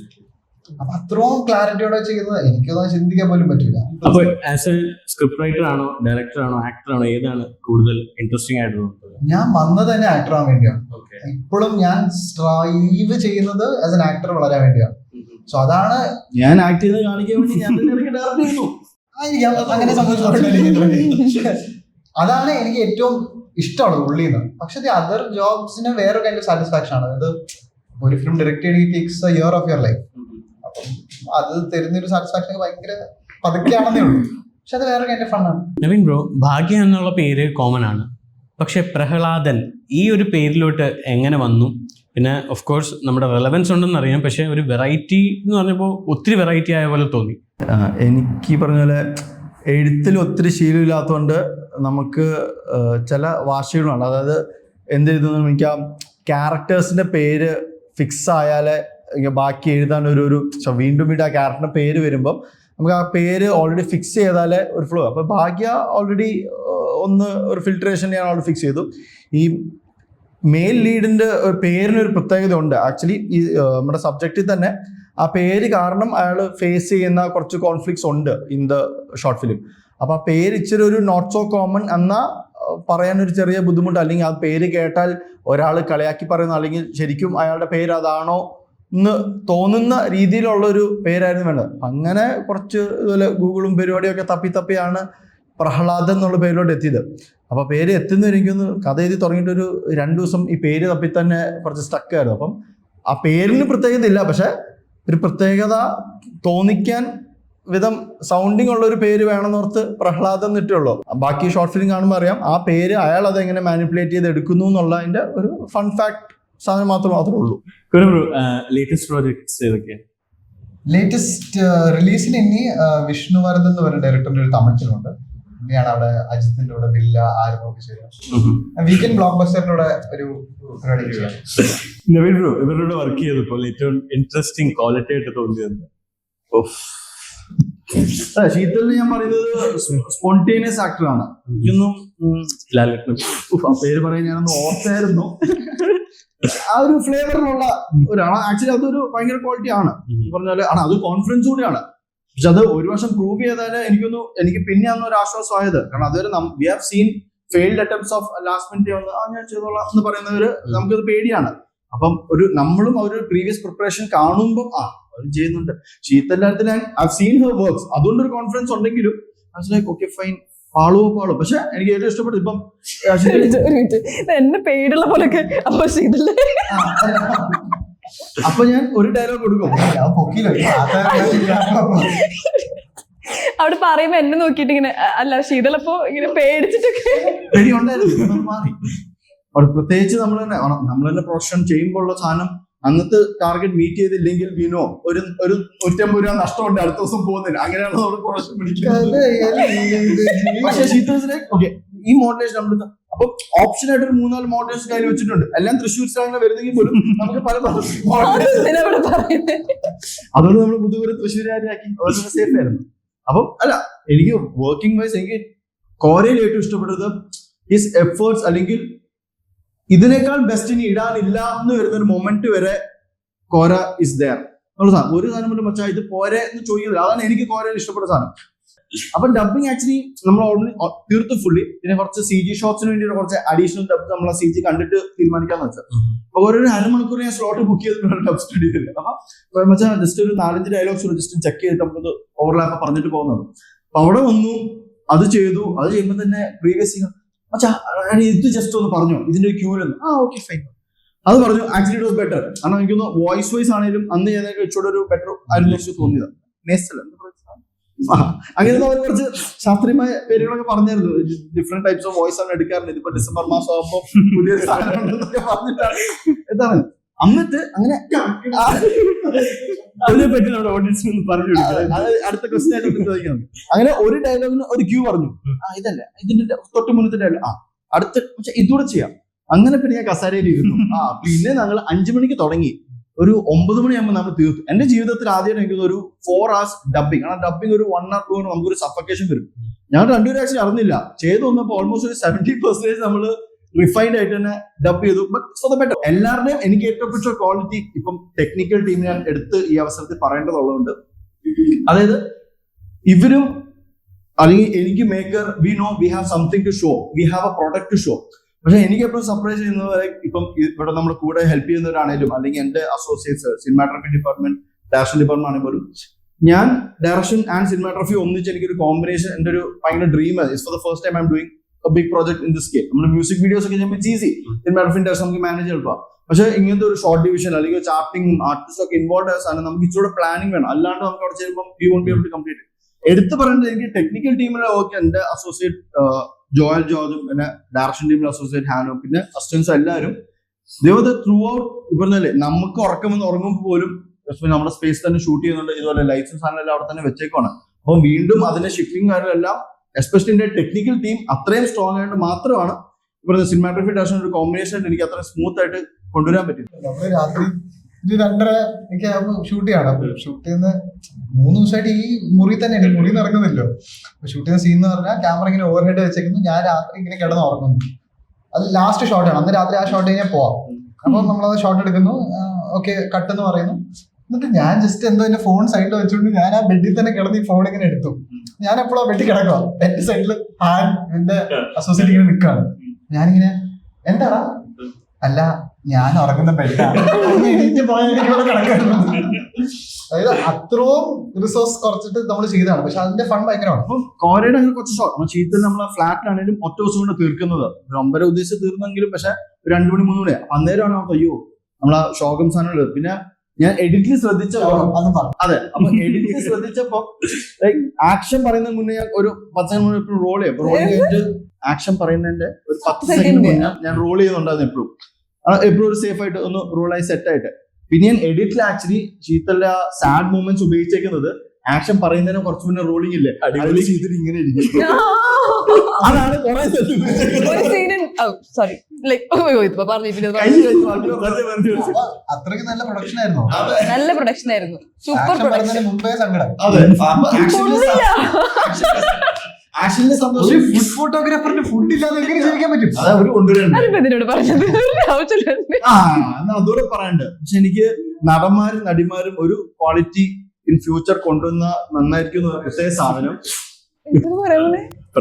അപ്പൊ അത്രയും ക്ലാരിറ്റിയോടെ ചെയ്യുന്നത് എനിക്കൊന്നും ചിന്തിക്കാൻ പോലും പറ്റില്ല. അപ്പൊ ആസ് എ സ്ക്രിപ്റ്റ് റൈറ്റർ ആണോ, ഡയറക്ടർ ആണോ, ആക്ടർ ആണോ, ഏതാണ് കൂടുതൽ ഇൻട്രസ്റ്റിംഗ് ആയിട്ട് തോന്നുന്നത്? ഞാൻ വന്നത് തന്നെ ആക്ടർ ആവാൻ വേണ്ടിയാണ്. ഇപ്പോഴും ഞാൻ സ്ട്രൈവ് ചെയ്യുന്നത് ആസ് എൻ ആക്ടർ വളരാൻ വേണ്ടിയാണ്. സോ അതാണ് ഞാൻ ആക്ട് ചെയ്ത് കാണിക്കാൻ വേണ്ടി ഞാൻ തന്നെ ഡയറക്ട് ചെയ്യുന്നു. അങ്ങനെ സംഭവിച്ചു. അതാണ് എനിക്ക് ഏറ്റവും ഇഷ്ടമുള്ളത് ഉള്ളിൽ നിന്ന്. പക്ഷെ അതർ ജോബ്സിന് വേറെ കൈൻഡ് ഓഫ് സാറ്റിസ്ഫാക്ഷൻ ആണ്. അതായത് ഒരു ഫിലിം ഡയറക്ട് ചെയ്യണമെങ്കിൽ takes A year of your life. അപ്പം അത് തരുന്നൊരു സാറ്റിസ്ഫാക്ഷൻ ഭയങ്കര പതുക്കെയാണെന്നേ ഉള്ളൂ, പക്ഷെ അത് വേറെ കൈൻഡ് ഓഫ് ഫണ്ണാണ്. നവീൻ ബ്രോ, ഭാഗ്യ എന്നുള്ള പേര് കോമൺ ആണ്, പക്ഷെ പ്രഹ്ലാദൻ ഈ ഒരു പേരിലോട്ട് എങ്ങനെ വന്നു? പിന്നെ ഓഫ് കോഴ്സ് നമ്മുടെ റെലവൻസ് ഉണ്ടെന്ന് അറിയാം, പക്ഷെ ഒരു വെറൈറ്റി എന്ന് പറഞ്ഞപ്പോൾ ഒത്തിരി വെറൈറ്റി ആയ പോലെ തോന്നി. എനിക്ക് പറഞ്ഞ പോലെ എഴുത്തിൽ ഒത്തിരി ശീലമില്ലാത്തതുകൊണ്ട് നമുക്ക് ചില വാശികളുണ്ട്. അതായത് എന്ത് ചെയ്തു, എനിക്ക് ആ ക്യാരക്ടേഴ്സിന്റെ പേര് ഫിക്സ് ആയാലേ ബാക്കി എഴുതാൻ വീണ്ടും ആ ക്യാരക്ടറിന്റെ പേര് വരുമ്പോൾ നമുക്ക് ആ പേര് ഓൾറെഡി ഫിക്സ് ചെയ്താലേ ഒരു ഫ്ലോ. അപ്പൊ ഭാഗ്യ ഓൾറെഡി ഒരു ഫിൽട്രേഷൻ ഞാൻ ഓൾറെഡി ഫിക്സ് ചെയ്തു. ഈ മെയിൽ ലീഡിന്റെ പേരിനൊരു പ്രത്യേകത ഉണ്ട്. ആക്ച്വലി ഈ നമ്മുടെ സബ്ജക്റ്റിൽ തന്നെ ആ പേര് കാരണം അയാൾ ഫേസ് ചെയ്യുന്ന കുറച്ച് കോൺഫ്ലിക്ട്സ് ഉണ്ട് ഇൻ ദ ഷോർട്ട് ഫിലിം. അപ്പൊ ആ പേര് ഇച്ചിരി ഒരു നോട്ട് സോ കോമൺ എന്നാ പറയാനൊരു ചെറിയ ബുദ്ധിമുട്ട്, അല്ലെങ്കിൽ ആ പേര് കേട്ടാൽ ഒരാൾ കളിയാക്കി പറയുന്ന, അല്ലെങ്കിൽ ശരിക്കും അയാളുടെ പേര് അതാണോ എന്ന് തോന്നുന്ന രീതിയിലുള്ള ഒരു പേരായിരുന്നു വേണ്ടത്. അങ്ങനെ കുറച്ച് ഇതുപോലെ ഗൂഗിളും പരിപാടിയൊക്കെ തപ്പിയാണ് പ്രഹ്ലാദൻ എന്നുള്ള പേരിലോട്ട് എത്തിയത്. അപ്പൊ പേര് എത്തുന്ന എനിക്കൊന്ന് കഥ എഴുതി തുടങ്ങിയിട്ടൊരു 2 ദിവസം ഈ പേര് തപ്പി തന്നെ കുറച്ച് സ്റ്റക്കായിരുന്നു. അപ്പം ആ പേരിന് പ്രത്യേകത ഇല്ല, പക്ഷെ ഒരു പ്രത്യേകത തോന്നിക്കാൻ വിധം സൗണ്ടിങ് ഉള്ള ഒരു പേര് വേണമെന്നോർത്ത് പ്രഹ്ലാദം എന്നിട്ടുള്ളൂ. ബാക്കി ഷോർട്ട് ഫിലിം കാണുമ്പോൾ അറിയാം ആ പേര് അയാൾ അതെങ്ങനെ മാനിപ്പുലേറ്റ് ചെയ്ത് എടുക്കുന്നു എന്നുള്ളതിന്റെ ഒരു ഫൺ ഫാക്ട് സാധനം മാത്രമേ ഉള്ളൂ. ലേറ്റസ്റ്റ് പ്രോജക്ട്സ് ഏതൊക്കെയാണ്? ലേറ്റസ്റ്റ് റിലീസിന് ഇനി വിഷ്ണുവർദ്ധൻ എന്ന് പറയുന്ന ഡയറക്ടറിന്റെ ഒരു തമിഴ് ഫിലിമുണ്ട്. ഇനിയാണ് അവിടെ അജിത്തിന്റെ കൂടെ ബില്ല ആരൊക്കെ ചെയ്യാം. വീക്കെൻഡ് ബ്ലോക്ക് ബസ്റ്ററിന്റെ കൂടെ ഒരു പരിപാടി ചെയ്യാം. നവീൻ ബ്രോ, ഇവരുടെ വർക്ക് ചെയ്തപ്പോൾ ഏറ്റവും ഇൻട്രസ്റ്റിംഗ് ക്വാളിറ്റി ആയിട്ട് തോന്നിയത്? ശീതലിന് ഞാൻ പറയുന്നത് സ്പോണ്ടേനിയസ് ആക്ടറാണ്. എനിക്കൊന്നും ആ പേര് പറയാൻ ഞാനൊന്ന് ഓർത്തായിരുന്നു. ആ ഒരു ഫ്ലേവറിലുള്ള ഒരാളാണ്. ആക്ച്വലി അതൊരു ഭയങ്കര ക്വാളിറ്റി ആണ് പറഞ്ഞാല്. അത് കോൺഫിഡൻസ് കൂടിയാണ്. പക്ഷെ അത് ഒരു വർഷം പ്രൂവ് ചെയ്താല് എനിക്ക് പിന്നെ അന്ന് ഒരു ആശ്വാസമായത്. കാരണം അതുവരെ we have seen failed attempts of last minute വന്ന് ഞാൻ ചെയ്തോളാം എന്ന് പറയുന്നവര് നമുക്കത് പേടിയാണ്. അപ്പം നമ്മളും ഒരു പ്രീവിയസ് പ്രിപ്പറേഷൻ കാണുമ്പോൾ അവർ ചെയ്യുന്നുണ്ട്. ശീതല്ലാത്തിൽ ഐ സീൻ ഹെർ വർക്ക്സ്, അതുകൊണ്ടൊരു കോൺഫിഡൻസ് ഉണ്ടെങ്കിലും ഓക്കെ ഫൈൻ പാളുവോ. പക്ഷെ എനിക്ക് ഏറ്റവും ഇഷ്ടപ്പെട്ടു ഇപ്പം എന്നെ പേടുള്ള പോലൊക്കെ. അപ്പൊ ഞാൻ ഒരു ഡയലോഗ് കൊടുക്കും, അവിടെ പറയുമ്പോ എന്നെ നോക്കിയിട്ട് ഇങ്ങനെ അല്ല ശീതളപ്പോ ഇങ്ങനെ പേടിച്ചിട്ടൊക്കെ പേടി ഉണ്ടായിരുന്നു. മാറി പ്രത്യേകിച്ച് നമ്മൾ തന്നെ പ്രൊഫഷൻ ചെയ്യുമ്പോൾ ഉള്ള സാധനം അന്നത്തെ ടാർഗറ്റ് മീറ്റ് ചെയ്തില്ലെങ്കിൽ വിനോ ഒരു 150 രൂപ നഷ്ടമുണ്ട്, അടുത്ത ദിവസം പോകുന്നില്ല. അങ്ങനെയാണ് നമ്മൾ പ്രൊഫഷൻ പിടിക്കുന്നത്. പക്ഷേ ശീതള ഓക്കെ ഈ മോഡലേഷൻ നമ്മൾ അപ്പൊ ഓപ്ഷൻ ആയിട്ട് ഒരു 3-4 മോഡലേഷൻ കയ്യിൽ വെച്ചിട്ടുണ്ട്. എല്ലാം തൃശ്ശൂർ സ്റ്റാളിനെ വരുന്നെങ്കിൽ പോലും നമുക്ക് പല അതുകൊണ്ട് നമ്മൾ പുതുപോലെ തൃശ്ശൂരാക്കി സേഫ് ആയിരുന്നു. അപ്പം അല്ല, എനിക്ക് വർക്കിംഗ് വൈസ് എനിക്ക് കോരയിൽ ഏറ്റവും ഇഷ്ടപ്പെട്ടത് ഹിസ് എഫേർട്സ്, അല്ലെങ്കിൽ ഇതിനേക്കാൾ ബെസ്റ്റ് ഇനി ഇടാനില്ല എന്ന് വരുന്ന ഒരു മൊമെന്റ് വരെ കോര ഇസ് ദയർ. ഒരു സാധനം കൊണ്ട് മച്ചാ ഇത് പോരെ എന്ന് ചോദിക്കുന്നത്, അതാണ് എനിക്ക് കോരയിൽ ഇഷ്ടപ്പെട്ട സാധനം. അപ്പൊ ഡബിങ് ആക്ച്വലി നമ്മൾ ഓൾറെഡി തീർത്തു ഫുള്ളി. പിന്നെ കുറച്ച് CG ഷോട്ട്സിന് വേണ്ടി കുറച്ച് അഡീഷണൽ ഡബ് നമ്മൾ ആ CG കണ്ടിട്ട് തീരുമാനിക്കാന്ന് വെച്ചാൽ അപ്പൊ ഒരു 1/2 മണിക്കൂർ ഞാൻ സ്ലോട്ട് ബുക്ക് ചെയ്തിട്ടുണ്ട് ഡബ് സ്റ്റുഡിയോയിൽ. അപ്പൊ മച്ചാ ജസ്റ്റ് ഒരു 4-5 ഡയലോഗ്സ് ജസ്റ്റ് ചെക്ക് ചെയ്തിട്ട് നമുക്കൊന്ന് ഓവർലാപ്പ് പറഞ്ഞിട്ട് പോകുന്നത്. അപ്പൊ അവിടെ വന്നു അത് ചെയ്യുമ്പോൾ തന്നെ പ്രീവിയസ് ഇത് ജസ്റ്റ് ഒന്ന് പറഞ്ഞു ഇതിന്റെ ക്യൂലൊന്ന് ഓക്കെ ഫൈൻ അത് പറഞ്ഞു. Actually it was better. കാരണം എനിക്കൊന്ന് വോയിസ് വൈസ് ആണെങ്കിലും അന്ന് ഞാൻ വെച്ചോടെ ഒരു ബെറ്റർ ആയിരുന്നു തോന്നിയത്. അങ്ങനെ അവർ കുറച്ച് ശാസ്ത്രീയമായ പേരുകളൊക്കെ പറഞ്ഞായിരുന്നു. ഡിഫറെന്റ് ടൈപ്സ് ഓഫ് വോയിസ് ആണ് എടുക്കാറുണ്ട്. ഇതിപ്പോ ഡിസംബർ മാസം ആകുമ്പോൾ പുതിയൊരു സാധനം ഉണ്ടെന്നൊക്കെ പറഞ്ഞിട്ടാണ് എന്താണ് എന്നിട്ട് അങ്ങനെ അടുത്ത ക്വസ്റ്റ്യൻ ആയിട്ട് ചോദിക്കാം. അങ്ങനെ ഒരു ഡയലോഗിന് ഒരു ക്യൂ പറഞ്ഞു. ഇതല്ല ഇതിന്റെ തൊട്ട് മുന്നത്തെ ഡയലോഗ് അടുത്ത ഇതുകൂടെ ചെയ്യാം. അങ്ങനെ പിന്നെ ഞാൻ കസാരയിൽ ഇരുന്നു. പിന്നെ ഞങ്ങൾ 5 മണിക്ക് തുടങ്ങി. ഒരു 9 മണിയാകുമ്പോൾ നമ്മൾ തീർത്തു. എന്റെ ജീവിതത്തിൽ ആദ്യമായിട്ട് എനിക്ക് ഒരു 4 hours ഡബിങ്. കാരണം ഡബിങ് ഒരു 1 or 2 നമുക്കൊരു സഫക്കേഷൻ വരും. ഞങ്ങൾ 2 ആക്ച്വലി അറിഞ്ഞില്ല. ചെയ്തു വന്നപ്പോൾ ഓൾമോസ്റ്റ് ഒരു 70% നമ്മൾ റിഫൈൻഡ് ആയിട്ട് തന്നെ ഡബ് ചെയ്തു. But for the better. എല്ലാവരുടെയും എനിക്ക് ഏറ്റവും ഇഷ്ടപ്പെട്ട ക്വാളിറ്റി ഇപ്പം ടെക്നിക്കൽ ടീം ഞാൻ എടുത്ത് ഈ അവസരത്തിൽ പറയേണ്ടതുള്ളതുകൊണ്ട്, അതായത് ഇവരും അല്ലെങ്കിൽ എനിക്ക് maker we know we have something to show, we have a product to show. പക്ഷെ എനിക്ക് എപ്പോഴും സർപ്രൈസ് ചെയ്യുന്നത് ഇപ്പം ഇവിടെ നമ്മുടെ കൂടെ ഹെൽപ്പ് ചെയ്യുന്നവരാണേലും അല്ലെങ്കിൽ എന്റെ associates cinematography department, direction department ആണെങ്കിൽ പോലും ഞാൻ ഡയറക്ഷൻ ആൻഡ് സിനിമാറ്റോഗ്രഫി ഒന്നിച്ച് എനിക്കൊരു കോമ്പിനേഷൻ എന്റെ ഒരു ഭയങ്കര ഡ്രീം ആണ്. For the first time I am doing a big project in this scale. നമ്മൾ മ്യൂസിക് വീഡിയോസ് ഒക്കെ ചെയ്യുമ്പോൾ ഈസി, സിനിമാറ്റോഗ്രഫി ഡയറക്ഷൻ നമുക്ക് മാനേജ് എളുപ്പമാണ്. പക്ഷെ ഇങ്ങനത്തെ ഒരു ഷോർട്ട് ഡിവിഷൻ അല്ലെങ്കിൽ ചാർട്ടിങ്ങും ആർട്ടിസ്റ്റ് ഒക്കെ ഇൻവോൾവ് ആയ സാധനം നമുക്ക് ഇച്ചിരി പ്ലാനിങ് വേണം. അല്ലാണ്ട് നമുക്ക് അവിടെ ചെയ്യുമ്പോൾ we won't be able to complete. എടുത്തു പറയേണ്ടത് എനിക്ക് ടെക്നിക്കൽ ടീമിലെ വർക്ക് എന്റെ അസോസിയേറ്റ് ജോയൽ ജോർജും പിന്നെ ഡയറക്ഷൻ ടീമിലെ അസോസിയേറ്റ് ഹാനും പിന്നെ അസിസ്റ്റൻസും എല്ലാവരും ദേവത ത്രൂ ഔട്ട്. ഇപ്പറഞ്ഞല്ലേ നമുക്ക് ഉറക്കമെന്ന് ഉറങ്ങുമ്പോൾ പോലും നമ്മുടെ സ്പേസ് തന്നെ ഷൂട്ട് ചെയ്യുന്നുണ്ട്. ഇതുപോലെ ലൈറ്റ്സും സാധനമെല്ലാം അവിടെ തന്നെ വെച്ചേക്കാണ്. അപ്പം വീണ്ടും അതിന്റെ ഷിഫ്റ്റിംഗ് കാര്യങ്ങളെല്ലാം എസ്പെഷ്യലി എന്റെ ടെക്നിക്കൽ ടീം അത്രയും സ്ട്രോങ് ആയിട്ട് മാത്രമാണ് ഇവിടുത്തെ സിനിമാറ്റോഗ്രഫി ഡയറക്ഷൻ ഒരു കോമ്പിനേഷൻ ആയിട്ട് എനിക്ക് അത്ര സ്മൂത്ത് ആയിട്ട് കൊണ്ടുവരാൻ പറ്റും. നമ്മള് രാത്രി 2:30 ഷൂട്ട് ചെയ്യണം. അപ്പൊ ഷൂട്ട് ചെയ്യുന്ന 3 ദിവസമായിട്ട് ഈ മുറി തന്നെയാണ്, മുറി ഇറങ്ങുന്നില്ലോ. ഷൂട്ട് ചെയ്യുന്ന സീൻ എന്ന് പറഞ്ഞാൽ ക്യാമറ ഇങ്ങനെ ഓവർ ഹെഡ് വെച്ചേക്കുന്നു, ഞാൻ രാത്രി ഇങ്ങനെ കിടന്ന് ഉറങ്ങുന്നു. അത് ലാസ്റ്റ് ഷോട്ടാണ്. അന്ന് രാത്രി ആ ഷോട്ട് കഴിഞ്ഞാൽ പോവാം. അപ്പൊ നമ്മളത് ഷോട്ട് എടുക്കുന്നു, ഓക്കെ കട്ട് എന്ന് പറയുന്നു. എന്നിട്ട് ഞാൻ ജസ്റ്റ് എന്തോ എന്റെ ഫോൺ സൈഡിൽ വെച്ചുകൊണ്ട് ഞാൻ ആ ബെഡിൽ തന്നെ കിടന്ന് ഈ ഫോൺ ഇങ്ങനെ എടുത്തു. ഞാൻ എപ്പോഴും ആ ബെഡിൽ കിടക്കുക, എന്റെ സൈഡിൽ എന്റെ അസോസിയേറ്റ് ഇങ്ങനെ നിൽക്കുകയാണ്. ഞാനിങ്ങനെ എന്താടാ, അല്ല ഞാൻ ഉറങ്ങുന്ന ബെഡാണ്. അതായത് അത്രയും റിസോഴ്സ് കുറച്ചിട്ട് നമ്മൾ ചെയ്തതാണ്. പക്ഷെ അതിന്റെ ഫണ്ട് ഭയങ്കരമാണ്. അപ്പം കോരയുടെ അങ്ങനെ കുറച്ച് ഷോർട്ട് ശീതത്തിൽ നമ്മളെ ഫ്ലാറ്റിലാണെങ്കിലും ഒറ്റ ദിവസം കൊണ്ട് തീർക്കുന്നത്. ഒരു 9 ഉദ്ദേശിച്ച് തീർന്നെങ്കിലും പക്ഷെ 2 മണി 3 മണി അന്നേരമാണ് നമുക്ക് അയ്യോ നമ്മളെ ഷോകം സാധനങ്ങൾ. പിന്നെ ഞാൻ എഡിറ്റിൽ ശ്രദ്ധിച്ചപ്പോ അതെ അപ്പൊ എഡിറ്റിൽ ശ്രദ്ധിച്ചപ്പോ ആക്ഷൻ പറയുന്നതിന് മുന്നേ ഞാൻ ഒരു 10 സെക്കൻഡ് മുന്നേ എപ്പോഴും റോൾ ചെയ്യും. റോൾ കഴിഞ്ഞിട്ട് ആക്ഷൻ പറയുന്നതിന്റെ ഒരു 10 സെക്കൻഡ് മുന്നേ ഞാൻ റോൾ ചെയ്യുന്നുണ്ടായിരുന്നു. എപ്പോഴും ഒരു സേഫ് ആയിട്ട് ഒന്ന് റോളായി സെറ്റ് ആയിട്ട്. പിന്നെ ഞാൻ എഡിറ്റിൽ ആക്ച്വലി ശീതലിന്റെ സാഡ് മൂമെന്റ്സ് ഉപയോഗിച്ചേക്കുന്നത് ആക്ഷൻ പറയുന്നതിന് കുറച്ച് മുന്നേ റോളിംഗ് ഇല്ലേ, അടിപൊളി ചെയ്തിട്ട് ഇങ്ങനെ ഇരിക്കും. അതാണ് അത്രയ്ക്ക് നല്ല പ്രൊഡക്ഷൻ ആയിരുന്നു. നല്ല പ്രൊഡക്ഷൻ ആയിരുന്നു. Super production. മുമ്പേ സങ്കടം. ആക്ഷനിലെ സന്തോഷം. ഫുഡ് ഫോട്ടോഗ്രാഫറിന് ഫുഡ് ഇല്ലാതെ എങ്ങനെ ജീവിക്കാൻ പറ്റും? അതോടെ പറയാണ്ട്. പക്ഷെ എനിക്ക് നടന്മാരും നടിമാരും ഒരു ക്വാളിറ്റി ഇൻ ഫ്യൂച്ചർ കൊണ്ടുവന്ന നന്നായിരിക്കും പ്രത്യേക സാധനം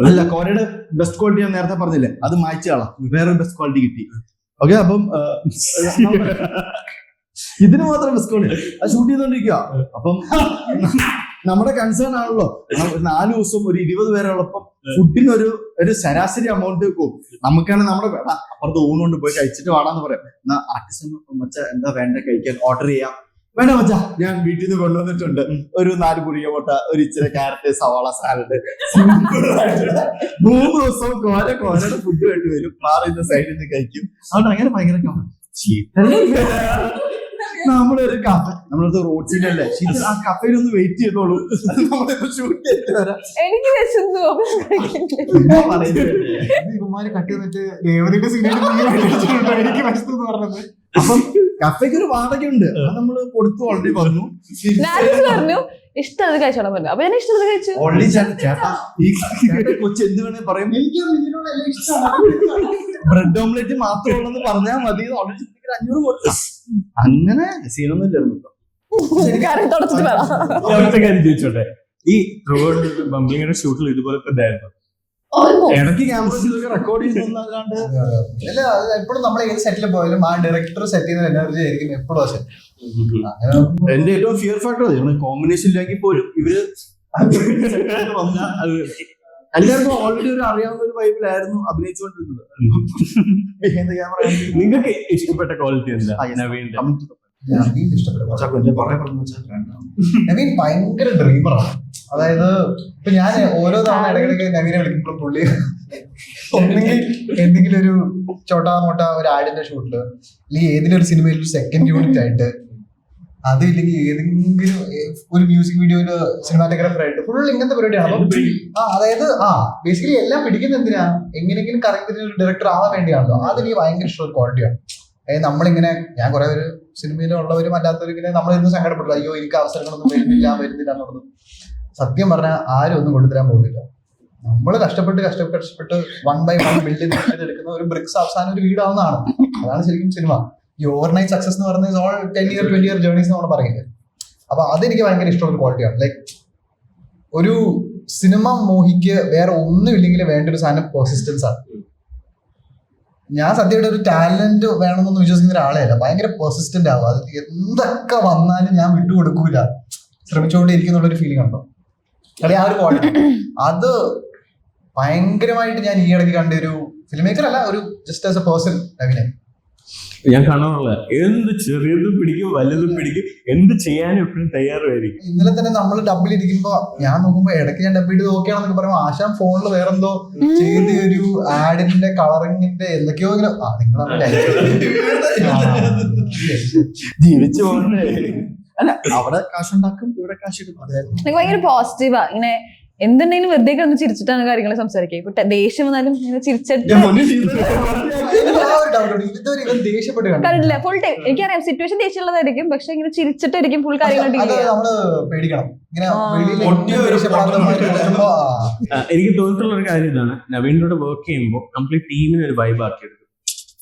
അല്ല. കോരയുടെ ബെസ്റ്റ് ക്വാളിറ്റി ഞാൻ നേരത്തെ പറഞ്ഞില്ലേ, അത് മായ്ച്ചാളാം, വേറൊരു ബെസ്റ്റ് ക്വാളിറ്റി കിട്ടി. ഓക്കെ, അപ്പം ഇതിന് മാത്രം ബെസ്റ്റ് ക്വാളിറ്റി അത് ഷൂട്ട് ചെയ്തോണ്ടിരിക്കുക. അപ്പം നമ്മുടെ കൺസേൺ ആണല്ലോ 4 ദിവസം ഒരു 20 പേരുള്ളപ്പം ഫുഡിന് ഒരു ശരാശരി എമൗണ്ട് വെക്കും. നമുക്കാണ് നമ്മുടെ അപ്പുറത്ത് ഊണുകൊണ്ട് പോയി കഴിച്ചിട്ട് വാടാന്ന് പറയാം. എന്നാ ആർട്ടിസ്റ്റ് മച്ച എന്താ വേണ്ട കഴിക്കാൻ ഓർഡർ ചെയ്യാം. വേണ്ട മച്ചാ ഞാൻ വീട്ടിൽ നിന്ന് കൊണ്ടുവന്നിട്ടുണ്ട്, ഒരു 4 പുളിയ മുട്ട, ഒരു ഇച്ചിരി ക്യാരറ്റ്, സവാള സാലഡ്. 3 ദിവസം കോരയുടെ ഫുഡ് വേണ്ടി വരും. മാറിന്റെ സൈഡിൽ നിന്ന് കഴിക്കും. അതുകൊണ്ട് അങ്ങനെ ഭയങ്കര നമ്മളൊരു കഫേ, നമ്മളത് റോഡ് സൈഡല്ലേ, ആ കഫേയിൽ ഒന്ന് വെയിറ്റ് ചെയ്തോളൂ, നമ്മളിപ്പോ ഷൂട്ട് ചെയ്തിട്ട് വരാം. ഇവന്മാര് കട്ട് ചെയ്തിട്ട് രേവതിയുടെ എനിക്ക് വിശന്നു പറഞ്ഞത്. അപ്പം കഫേക്ക് ഒരു വാടകയുണ്ട്, അത് നമ്മള് കൊടുത്തു ഓൾറെഡി പറഞ്ഞു. ഇഷ്ടം കഴിച്ചോളാൻ പറഞ്ഞു. അപ്പൊ ഞാൻ ഇഷ്ടം കഴിച്ചു. ഓൾറെഡി ചേട്ടാ ഈ കൊച്ചു എന്ത് വേണേ പറയും, ബ്രെഡ് ഓംലെറ്റ് മാത്രമുള്ളെന്ന് പറഞ്ഞാൽ മതി. ഓൾറെഡി 500 കൊടുക്കാം. അങ്ങനെ സീനൊന്നും ഇല്ലായിരുന്നു. ചോദിച്ചോട്ടെ, ഈ ബംബ്ലിങ്ങിന്റെ ഷൂട്ടിൽ ഇതുപോലത്തെ ഇതായിരുന്നു ഇടയ്ക്ക് ക്യാമറ റെക്കോർഡ് ചെയ്യുന്നല്ലാണ്ട് എപ്പോഴും നമ്മൾ ഏത് സെറ്റിൽ പോയാലും ആ ഡയറക്ടർ സെറ്റ് ചെയ്യുന്ന എനർജി ആയിരിക്കും എപ്പോഴും സെറ്റ്. എന്റെ ഏറ്റവും ഫിയർ ഫാക്ടർ കോമ്പിനേഷൻ ഇല്ലെങ്കിൽ പോലും ഇവര് എല്ലാവർക്കും ഓൾറെഡി ഒരു അറിയാവുന്ന ഒരു വൈബിലായിരുന്നു അഭിനയിച്ചുകൊണ്ടിരുന്നത്. Behind the camera നിങ്ങൾക്ക് ഇഷ്ടപ്പെട്ട ക്വാളിറ്റി എന്താ നവീന്റെ? നവീൻ ഇഷ്ടപ്പെടും. നവീൻ ഭയങ്കര ഡ്രീമറാണ്. അതായത് ഇപ്പൊ ഞാൻ ഓരോ തവണ ഇടയ്ക്കിടയ്ക്ക് നവീനെ വിളിക്കുമ്പോൾ പുള്ളി ഒന്നെങ്കിൽ എന്തെങ്കിലും ഒരു ചോട്ടാ മോട്ട ഒരു ആഡിന്റെ ഷൂട്ടില് അല്ലെങ്കിൽ ഏതെങ്കിലും ഒരു സിനിമയിൽ ഒരു സെക്കൻഡ് യൂണിറ്റ് ആയിട്ട്, അത് ഇല്ലെങ്കിൽ ഏതെങ്കിലും ഒരു മ്യൂസിക് വീഡിയോയില് സിനിമാറ്റോഗ്രാഫർ ആയിട്ട് ഫുൾ ഇങ്ങനത്തെ പരിപാടിയാണ്. അതായത് ബേസിക്കലി എല്ലാം പിടിക്കുന്ന എന്തിനാ, എങ്ങനെയെങ്കിലും കറക്റ്റ് ഒരു ഡയറക്ടർ ആവാൻ വേണ്ടിയാണല്ലോ. അതെനിക്ക് ഭയങ്കര ഇഷ്ടമുള്ള ക്വാളിറ്റിയാണ്. അതായത് നമ്മളിങ്ങനെ, ഞാൻ കുറെ പേര് സിനിമയിലുള്ളവരും അല്ലാത്തവരും ഇങ്ങനെ നമ്മളിന്ന് സങ്കടപ്പെട്ടു, അയ്യോ എനിക്ക് അവസരങ്ങളൊന്നും വരുന്നില്ല എന്നുള്ളത്. സത്യം പറഞ്ഞാൽ ആരും ഒന്നും കൊണ്ടുതരാൻ പോകുന്നില്ല. നമ്മൾ കഷ്ടപ്പെട്ട് 1 by 1 ബിൽഡ് ചെയ്തെടുക്കുന്ന ഒരു ബ്രിക്സ് അവസാനം ഒരു വീടാവുന്നതാണ്. അതാണ് ശരിക്കും സിനിമ. ഈ ഓവർനൈറ്റ് സക്സസ് എന്ന് പറയുന്നത് ഓൾ 10-year 20-year ജേർണീസ് നമ്മൾ പറയുന്നത്. അപ്പൊ അതെനിക്ക് ഭയങ്കര ഇഷ്ടമുള്ള ക്വാളിറ്റിയാണ്. ലൈക്ക് ഒരു സിനിമ മോഹിക്ക് വേറെ ഒന്നുമില്ലെങ്കിൽ വേണ്ട ഒരു സാധനം പെർസിസ്റ്റൻസ് ആണ്. ഞാൻ സത്യമായിട്ട് ഒരു ടാലന്റ് വേണമെന്നൊന്നും വിശ്വസിക്കുന്ന ഒരാളെ അല്ല. ഭയങ്കര പെർസിസ്റ്റന്റ് ആവുക, അത് എന്തൊക്കെ വന്നാലും ഞാൻ വിട്ടുകൊടുക്കൂല, ശ്രമിച്ചുകൊണ്ടിരിക്കുന്നുള്ളൊരു ഫീലിംഗ് ഉണ്ടോ അല്ലെ? ആ ഒരു ക്വാളിറ്റി അത് ഭയങ്കരമായിട്ട് ഞാൻ ഈ ഇടയ്ക്ക് കണ്ട ഒരു ഫിലിം മേക്കർ അല്ല, ഒരു ജസ്റ്റ് ആസ് എ പേഴ്സൺ നവീനെ ഞാൻ കാണാറുള്ള എന്ത് ചെറിയതും പിടിക്കും വലുതും പിടിക്കും, എന്ത് ചെയ്യാനും എപ്പോഴും തയ്യാറുമായിരിക്കും. ഇന്നലെ തന്നെ നമ്മൾ ഡബിലിരിക്കുമ്പോ ഞാൻ നോക്കുമ്പോ ഇടയ്ക്ക് ഞാൻ ഡബിൾ നോക്കിയാണെന്നൊക്കെ പറയുമ്പോ ആശാൻ ഫോണിൽ വേറെന്തോ ചെയ്ത് ഒരു ആഡിന്റെ കളറിങ്ങിന്റെ എന്തൊക്കെയോ ഇങ്ങനെ ജീവിച്ചു പോകണ്ടേ. അല്ല, അവിടെ കാശുണ്ടാക്കും, ഇവിടെ കാശ് കിട്ടും. ഭയങ്കര പോസിറ്റീവാ. ഇങ്ങനെ എന്തുണ്ടെങ്കിലും വെറുതെ ഒന്ന് ചിരിച്ചിട്ടാണ് കാര്യങ്ങൾ സംസാരിക്കുക. ഇപ്പൊ ദേഷ്യം വന്നാലും ഇങ്ങനെ ചിരിച്ചിട്ട് കണ്ടില്ല ഫുൾ ടൈം. എനിക്കറിയാം സിറ്റുവേഷൻ ദേഷ്യമുള്ളതായിരിക്കും, പക്ഷെ ഇങ്ങനെ ചിരിച്ചിട്ടായിരിക്കും ഫുൾ കാര്യങ്ങൾ ഡീൽ ചെയ്യുക. എനിക്ക് തോന്നിയിട്ടുള്ള ഒരു കാര്യം ഇതാണ്, നവീനോട് വർക്ക് ചെയ്യുമ്പോൾ കംപ്ലീറ്റ് ടീമിനെ ഒരു വൈബ് ആക്കി എടുക്കും,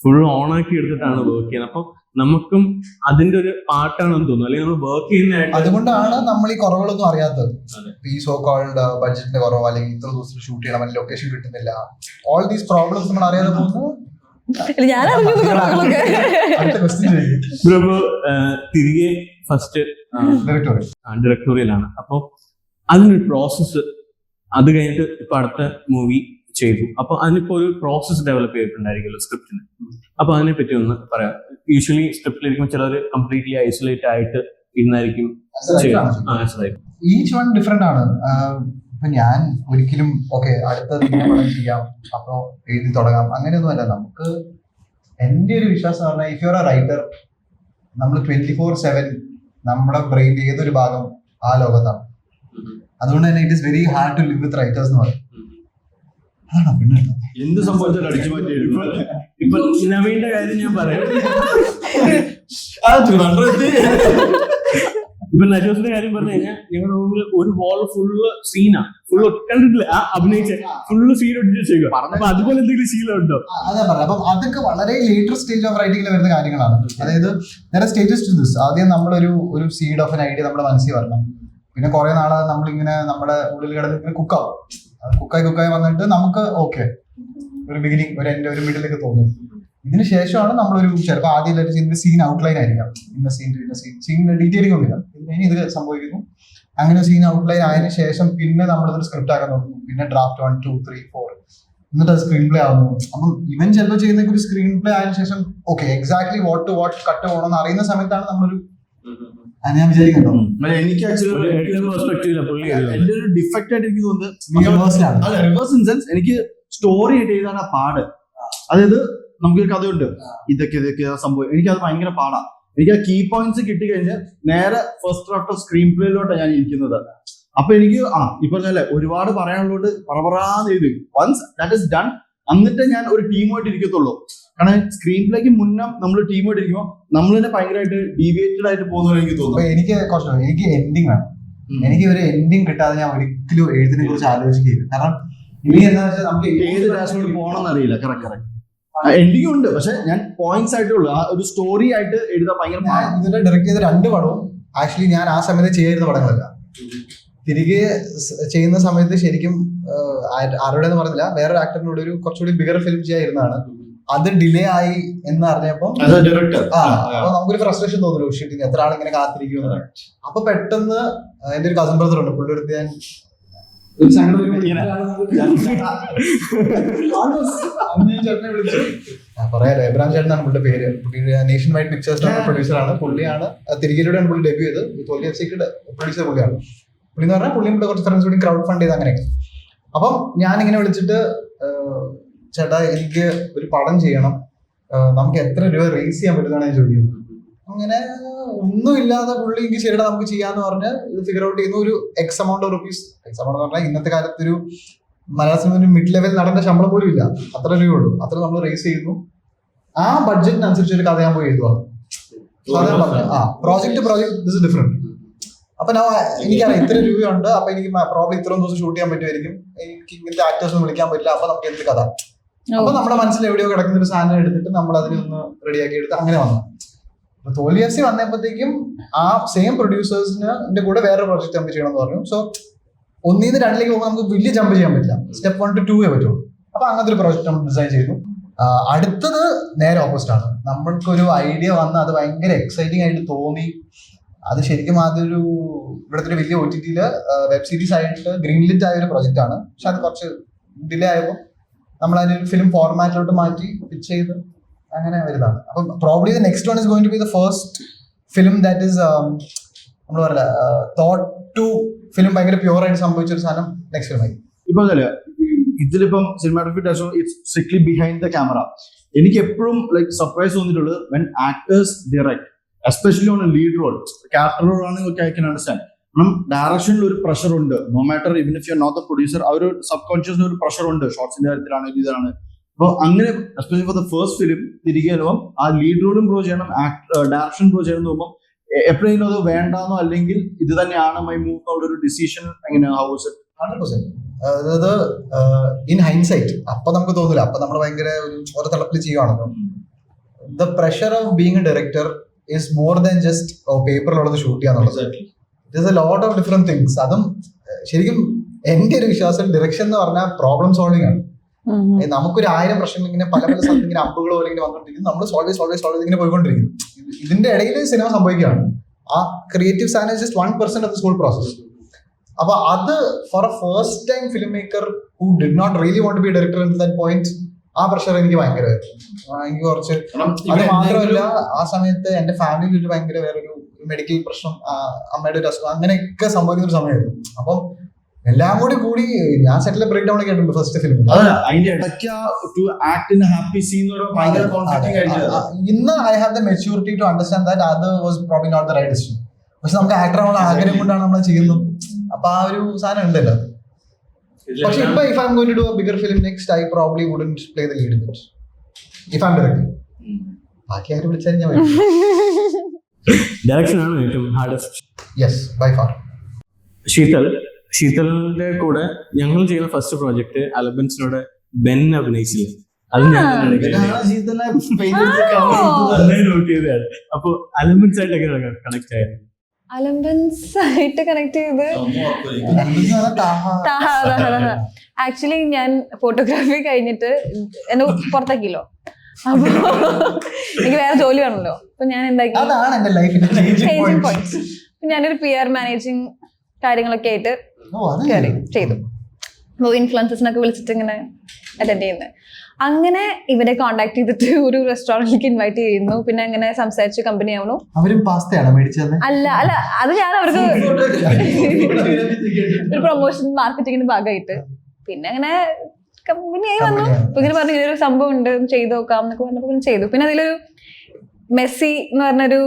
ഫുൾ ഓൺ ആക്കി എടുത്തിട്ടാണ് വർക്ക് ചെയ്യുന്നത്. അപ്പൊ നമുക്കും അതിന്റെ ഒരു പാർട്ടാണെന്ന് തോന്നുന്നു, അല്ലെങ്കിൽ നമ്മൾ വർക്ക് ചെയ്യുന്നതായിട്ട്. അതുകൊണ്ടാണ് നമ്മൾ ഈ കുറവുകളൊന്നും അറിയാത്തത്. ഈ സോ കോൾഡ് ബഡ്ജറ്റിന്റെ കുറവ്, അല്ലെങ്കിൽ ഇത്ര ദിവസം ഷൂട്ട് ചെയ്യണം, അല്ലെങ്കിൽ ലൊക്കേഷൻ കിട്ടുന്നില്ല, ഓൾ ദീസ് പ്രോബ്ലംസ് നമ്മൾ അറിയാതെ പോകുന്നു. തിരികെ ഫസ്റ്റ് ഡയറക്ടോറിയലാണ്. അപ്പൊ അതിനൊരു പ്രോസസ്സ്, അത് കഴിഞ്ഞിട്ട് ഇപ്പൊ അടുത്ത മൂവി ചെയ്തു. അപ്പൊ അതിനിപ്പോ ഒരു പ്രോസസ് ഡെവലപ്പ് ചെയ്തിട്ടുണ്ടായിരിക്കുമല്ലോ സ്ക്രിപ്റ്റിന്. അപ്പൊ അതിനെ പറ്റി ഒന്ന് പറയാം. യൂഷ്വലി സ്ക്രിപ്റ്റിലിരിക്കുമ്പോൾ ചിലർ കംപ്ലീറ്റ്ലി ഐസൊലേറ്റ് ആയിട്ട് ഇരുന്നായിരിക്കും. ഈച്ച് വൺ ഡിഫറെന്റ് ആണ്. ഇപ്പൊ ഞാൻ ഒരിക്കലും ഓക്കെ അടുത്തത് ചെയ്യാം, അപ്പൊ എഴുതി തുടങ്ങാം, അങ്ങനെയൊന്നും അല്ല. നമുക്ക് എന്റെ ഒരു വിശ്വാസം പറഞ്ഞാൽ, if you R A writer, നമ്മൾ 24/7 നമ്മുടെ ബ്രെയിൻ ഏതൊരു ഭാഗം ആ ലോകത്താണ്. അതുകൊണ്ട് തന്നെ it is very hard to live with writers എന്ന് പറയും. എന്ത് സംഭവിച്ചാലും അടിച്ചു മാറ്റി. ഇപ്പൊ നവീന്റെ കാര്യം ഞാൻ പറയാം. ഇപ്പൊ നജോസിന്റെ കാര്യം പറഞ്ഞു കഴിഞ്ഞാൽ, ഞങ്ങളുടെ റൂമിൽ ഒരു വാൾ ഫുള്ള് സീനാ, ഫുള്ള് കണ്ടിട്ടില്ല അഭിനയിച്ച ഫുള്ള് സീൻ ഒട്ടിച്ച് ചെയ്യുക. അപ്പൊ അതുപോലെ എന്തെങ്കിലും ശീലം ഉണ്ടോ? അതാ പറഞ്ഞത്. അപ്പം അതൊക്കെ വളരെ ലേറ്റർ സ്റ്റേജ് ഓഫ് റൈറ്റിംഗിൽ വരുന്ന കാര്യങ്ങളാണ്. അതായത് നേരെ സ്റ്റേജസ് ടു ദിസ്. ആദ്യം നമ്മളൊരു സീഡ് ഓഫ് എൻ ഐഡിയ നമ്മുടെ മനസ്സിൽ വരണം. പിന്നെ കുറെ നാളെ നമ്മളിങ്ങനെ നമ്മുടെ ഉള്ളിൽ കിടന്ന് കുക്കാവും. കുക്കായി വന്നിട്ട് നമുക്ക് ഓക്കെ ഒരു ബിഗിനിങ്, ഒരു എൻഡ്, ഒരു മിഡിലൊക്കെ തോന്നും. ഇതിന് ശേഷമാണ് നമ്മളൊരു ചിലപ്പോൾ ആദ്യം ഒരു സീൻ ഔട്ട്ലൈൻ ആയിരിക്കാം, ഇന്ന സീൻ ഡീറ്റെയിലിംഗ് ഒന്നുമില്ല, ഇനി ഇത് സംഭവിക്കുന്നു, അങ്ങനെ സീൻ ഔട്ട്ലൈൻ ആയതിനു ശേഷം പിന്നെ നമ്മളതൊരു സ്ക്രിപ്റ്റ് ആക്കാൻ നോക്കുന്നു. പിന്നെ ഡ്രാഫ്റ്റ് 1, 2, 3, 4, എന്നിട്ട് അത് സ്ക്രീൻ പ്ലേ ആവുന്നു. അപ്പം ഇവൻ ചിലപ്പോൾ ചെയ്യുന്ന ഒരു സ്ക്രീൻ പ്ലേ ആയതിനു ശേഷം okay exactly what to what cut പോകണമെന്ന് അറിയുന്ന സമയത്താണ് നമ്മളൊരു ഞാൻ വിചാരിക്കുന്നു. എനിക്ക് എന്റെ ഒരു ഡിഫക്റ്റ് ആയിട്ട് എനിക്ക് തോന്നുന്നത് റിവേഴ്സ് ഇൻ സെൻസ്, എനിക്ക് സ്റ്റോറി ആയിട്ട് എഴുതാൻ പാട്. അതായത് നമുക്കൊരു കഥയുണ്ട്, ഇതൊക്കെ സംഭവം, എനിക്കത് ഭയങ്കര പാടാ. എനിക്ക് ആ കീ പോയിന്റ്സ് കിട്ടിക്കഴിഞ്ഞാൽ നേരെ ഫസ്റ്റ് ഡ്രാഫ്റ്റ് ഓഫ് സ്ക്രീൻ പ്ലേയിലോട്ടാണ് ഞാൻ ഇരിക്കുന്നത്. അപ്പൊ എനിക്ക് ഈ പറഞ്ഞല്ലേ ഒരുപാട് പറയാനുള്ളത് പറപറാന്ന് എഴുതി. വൺസ് ദാറ്റ് ഇസ് ഡൺ, എന്നിട്ട് ഞാൻ ഒരു ടീമായിട്ട് ഇരിക്കത്തുള്ളൂ. കാരണം സ്ക്രീൻ പ്ലേക്ക് മുന്നേ നമ്മൾ ടീമായിട്ട് ഇരിക്കുമ്പോൾ നമ്മൾ തന്നെ ഭയങ്കരമായിട്ട് ഡീവിയേറ്റഡ് ആയിട്ട് പോകുന്ന എനിക്ക് തോന്നുന്നു. എനിക്ക് എൻഡിങ് വേണം. എനിക്ക് ഒരു എൻഡിങ് കിട്ടാതെ ഞാൻ ഒരിക്കലും എഴുതിനെ കുറിച്ച് ആലോചിക്കില്ല. കാരണം ഇനി എന്താ വെച്ചാൽ നമുക്ക് ഏത് ഡാഷിലോട്ട് പോകണമെന്ന് അറിയില്ല. കറക്റ്റ് എൻഡിങ് ഉണ്ട്, പക്ഷെ ഞാൻ പോയിന്റ്സ് ആയിട്ടേ ഉള്ളൂ. ആ ഒരു സ്റ്റോറി ആയിട്ട് എഴുതാൻ ഭയങ്കര. ഇതിന്റെ ഡയറക്ട് ചെയ്ത 2 പടവും ആക്ച്വലി ഞാൻ ആ സമയത്ത് ചെയ്യായിരുന്ന പടങ്ങളല്ല. തിരികെ ചെയ്യുന്ന സമയത്ത് ശരിക്കും ആരുടെ എന്ന് പറഞ്ഞില്ല, വേറൊരു ആക്ടറിനോട് ഒരു കുറച്ചുകൂടി ബിഗർ ഫിലിം ചെയ്യാതിരുന്നതാണ്. അത് ഡിലേ ആയി എന്ന് അറിഞ്ഞപ്പോ അപ്പൊ നമുക്കൊരു ഫ്രസ്ട്രേഷൻ തോന്നുന്നു, ഷീറ്റിങ് എത്ര ആളിങ്ങനെ കാത്തിരിക്കുന്നു. അപ്പൊ പെട്ടെന്ന് എന്റെ ഒരു കസിൻ ബ്രദർ ഉണ്ട്, പുള്ളിയെടുത്ത് ഞാൻ ഒരു സങ്കടം വരുമ്പോൾ ചേട്ടനെ വിളിച്ചു പറയാലോ. എബ്രാം ചേട്ടൻ എന്നാണ് പുള്ളിയുടെ പേര്. പുള്ളി നേഷൻ വൈഡ് പിക്ചേഴ്സിന്റെ പ്രൊഡ്യൂസറാണ്. പുള്ളിയാണ് തിരികെയിലൂടെയാണ് പുള്ളി ഡെബ്യൂ ചെയ്ത്. തോൽവി എഫ്സിക്ക് പ്രൊഡ്യൂസർ പുള്ളിയാണ്. പുള്ളി എന്ന് പറഞ്ഞാൽ പുള്ളിയും കുറച്ച് ഫ്രണ്ട്സ് കൂടി ക്രൗഡ് ഫണ്ട് ചെയ്ത് അങ്ങനെയൊക്കെ. അപ്പം ഞാനിങ്ങനെ വിളിച്ചിട്ട് ചേട്ടാ എനിക്ക് ഒരു പടം ചെയ്യണം, നമുക്ക് എത്ര രൂപ റേസ് ചെയ്യാൻ പറ്റുന്നതാണ് ഞാൻ ചോദിക്കുന്നത്. അങ്ങനെ ഒന്നുമില്ലാതെ പുള്ളി എനിക്ക് ശരിയുടെ നമുക്ക് ചെയ്യാന്ന് പറഞ്ഞ് ഇത് ഫിഗർ ഔട്ട് ചെയ്യുന്ന ഒരു X amount of rupees. X amount എന്ന് പറഞ്ഞാൽ ഇന്നത്തെ കാലത്ത് ഒരു മലയാള സിനിമ മിഡ് ലെവൽ നടന്റെ ശമ്പളം പോലും ഇല്ല, അത്ര രൂപയുള്ളൂ. അത്ര നമ്മൾ റേസ് ചെയ്യുന്നു. ആ ബഡ്ജറ്റിനനുസരിച്ച് ഒരു കഥ ഞാൻ പോയി എഴുതുവാണ്. Project this is different. അപ്പൊ എനിക്കറിയാം ഇത്ര രൂപയുണ്ട്, അപ്പൊ എനിക്ക് പ്രോബ്ലം ഇത്രയും ദിവസം ഷൂട്ട് ചെയ്യാൻ പറ്റുമായിരിക്കും, എനിക്ക് ഇങ്ങനത്തെ ആക്ടേഴ്സ് വിളിക്കാൻ പറ്റില്ല, അപ്പൊ നമുക്ക് എന്ത് കഥ. അപ്പൊ നമ്മുടെ മനസ്സിൽ എവിടെയോ കിടക്കുന്ന ഒരു സാധനം എടുത്തിട്ട് നമ്മൾ അതിനൊന്ന് റെഡിയാക്കി എടുത്ത് അങ്ങനെ വന്നു. തോൽവി എഫ്സി വന്നപ്പോഴത്തേക്കും ആ സെയിം പ്രൊഡ്യൂസേഴ്സിന്റെ കൂടെ വേറെ പ്രോജക്ട് നമുക്ക് ചെയ്യണം എന്ന് പറഞ്ഞു. സോ 1 നിന്ന് 2ലേക്ക് പോകുമ്പോൾ നമുക്ക് വലിയ ജമ്പ് ചെയ്യാൻ പറ്റില്ല, സ്റ്റെപ്പ് 1 to 2 പറ്റുള്ളൂ. അപ്പൊ അങ്ങനത്തെ ഒരു പ്രോജക്ട് നമ്മൾ ഡിസൈൻ ചെയ്തു. അടുത്തത് നേരെ ഓപ്പോസിറ്റ് ആണ്. നമ്മൾക്കൊരു ഐഡിയ വന്ന് അത് ഭയങ്കര എക്സൈറ്റിംഗ് ആയിട്ട് തോന്നി. അത് ശരിക്കും അതൊരു ഇവിടുത്തെ ഒരു വലിയ OTT വെബ് സീരീസ് ആയിട്ട് ഗ്രീൻലിറ്റ് ആയ ഒരു പ്രൊജക്റ്റ് ആണ്. പക്ഷെ അത് കുറച്ച് ഡിലേ ആയപ്പോൾ നമ്മൾ അതിനൊരു ഫിലിം ഫോർമാറ്റിലോട്ട് മാറ്റി പിച്ച് ചെയ്ത് അങ്ങനെ വരുന്നതാണ്. അപ്പം probably the next one is going to be the first film that is നമ്മൾ പറയില്ല തോട്ട് ടു ഫിലിം ഭയങ്കര പ്യൂർ ആയിട്ട് സംഭവിച്ച ഒരു സാധനം നെക്സ്റ്റ് ഫിലിം ആയി. ഇപ്പൊ ഇതിലിപ്പം cinematography it's strictly behind the camera. എനിക്ക് എപ്പോഴും ലൈക്ക് സർപ്രൈസ് തോന്നിയിട്ടുള്ളത് when actors direct, especially on a lead role. Character role ആണെങ്കിൽ ഐ കൻ അണ്ടർസ്റ്റാൻഡ്. കാരണം ഡയറക്ഷനിൽ ഒരു പ്രഷർ ഉണ്ട്. No matter even if you are not the producer, ആ ഒരു സബ് കോൺഷ്യസിന് ഒരു പ്രഷർ ഉണ്ട്. ഷോർട്സിന്റെ കാര്യത്തിലാണെങ്കിൽ ഇതാണ്. അപ്പോൾ അങ്ങനെ especially for the first film തിരികെ വരുമ്പോൾ ആ ലീഡ് റോളും പ്രോ ചെയ്യണം, ഡയറക്ഷൻ പ്രോ ചെയ്യണം എന്ന് പോകുമ്പോൾ എപ്പോഴെങ്കിലും അത് വേണ്ടാന്നോ അല്ലെങ്കിൽ ഇത് തന്നെയാണ് മൈ മൂവ് എന്നുള്ള ഒരു ഡിസിഷൻ എങ്ങനെയാണ്? How is it? 100%. അതായത് ഇൻ ഹൈൻസൈറ്റ് അപ്പൊ നമുക്ക് തോന്നില്ല, അപ്പൊ നമ്മൾ ഭയങ്കര ഒരു ചോര തിളപ്പിൽ ചെയ്യുവാണല്ലോ. The pressure of being a director is more than just പേപ്പറിലുള്ളത് ഷൂട്ട് ചെയ്യാന്നുള്ളത്. It is a lot of different things. അതും ശരിക്കും എന്റെ ഒരു വിശ്വാസം ഡയറക്ഷൻ എന്ന് പറഞ്ഞാൽ പ്രോബ്ലം സോൾവിംഗ് ആണ്. നമുക്കൊരു 1000 പ്രശ്നം ഇങ്ങനെ പല പല സ്ഥലത്ത് ഇങ്ങനെ അമ്പുകൾ പോലെ ഇങ്ങനെ വന്നുകൊണ്ടിരിക്കുന്നു, നമ്മൾ സോൾവ് ഇങ്ങനെ പോയിക്കൊണ്ടിരിക്കുന്നു. ഇതിന്റെ ഇടയിൽ സിനിമ സംഭവിക്കുകയാണ്. ആ ക്രിയേറ്റീവ് സാധനം just 1% of the whole process. അപ്പൊ അത് for a first time film maker who did not really want to be director at that point, ആ പ്രഷർ എനിക്ക് ഭയങ്കരമായിരുന്നു. എനിക്ക് കുറച്ച് അത് മാത്രമല്ല ആ സമയത്ത് എന്റെ ഫാമിലിയിൽ ഒരു ഭയങ്കര വേറൊരു മെഡിക്കൽ പ്രശ്നം, അമ്മയുടെ ഒരു അസുഖം, അങ്ങനെയൊക്കെ സംഭവിക്കുന്ന ഒരു സമയമായിരുന്നു. അപ്പം എല്ലാം കൂടി ഞാൻ സെറ്റിൽ ബ്രേക്ക് ഡൗൺ ഒക്കെ ആയിട്ടുണ്ട് ഫസ്റ്റ് ഫിലിമിൽ. ഇന്ന് I have the maturity to understand that അത് was probably not the right decision. പക്ഷെ നമുക്ക് ആക്ടർ ആവാനുള്ള ആഗ്രഹം കൊണ്ടാണ് നമ്മൾ ചെയ്യുന്നത്. അപ്പൊ ആ ഒരു സാധനം ഉണ്ടല്ലോ. പക്ഷെ ഇപ്പൊ if I'm going to do a bigger film next, I probably wouldn't play the lead in it if I'm directing. ബാക്കി ആരും വിളിച്ചാൽ ഞാൻ വരും. ഡയറക്ഷൻ ആണ് ഏറ്റവും ഹാർഡസ്റ്റ്. Yes, by far. ശീതലിന്റെ കൂടെ ഞങ്ങൾ ചെയ്യുന്ന ഫസ്റ്റ് പ്രോജക്ട് അലബൻസിനോട് ബെൻ അഭിനയിച്ചില്ല. അത് ഞാൻ നോട്ട് ചെയ്തതാണ്. അപ്പൊ അലബൻസ് ആയിട്ടൊക്കെ കണക്ട് ആയിരുന്നു. അലംബൻസ് ആയിട്ട് കണക്ട് ചെയ്ത് ആക്ച്വലി ഞാൻ ഫോട്ടോഗ്രാഫി കഴിഞ്ഞിട്ട് എന്നെ പുറത്താക്കിയല്ലോ. അപ്പൊ എനിക്ക് വേറെ ജോലി വേണമല്ലോ. അപ്പൊ ഞാൻ എന്താക്കി ചേഞ്ചിങ് പോയിന്റ്സ്. ഞാനൊരു PR മാനേജിങ് കാര്യങ്ങളൊക്കെ ആയിട്ട് കയറി ചെയ്തു. അപ്പോൾ ഇൻഫ്ലുവൻസേഴ്സിനൊക്കെ വിളിച്ചിട്ട് ഇങ്ങനെ അറ്റൻഡ് ചെയ്യുന്നത്. അങ്ങനെ ഇവരെ കോണ്ടാക്ട് ചെയ്തിട്ട് ഒരു റെസ്റ്റോറന്റിലേക്ക് ഇൻവൈറ്റ് ചെയ്യുന്നു. പിന്നെ അങ്ങനെ സംസാരിച്ച് കമ്പനി ആവണു. അല്ല അത് ഞാൻ അവർക്ക് ഒരു പ്രൊമോഷൻ മാർക്കറ്റിങ്ങിന്റെ ഭാഗമായിട്ട് പിന്നെ അങ്ങനെ കമ്പനി ആയി വന്നു. അപ്പൊ ഇങ്ങനെ പറഞ്ഞു ഇങ്ങനെ ഒരു സംഭവം ഉണ്ട്, ചെയ്ത് നോക്കാം എന്നൊക്കെ പറഞ്ഞപ്പോൾ ചെയ്തു. പിന്നെ അതിലൊരു മെസ്സി എന്ന് പറഞ്ഞൊരു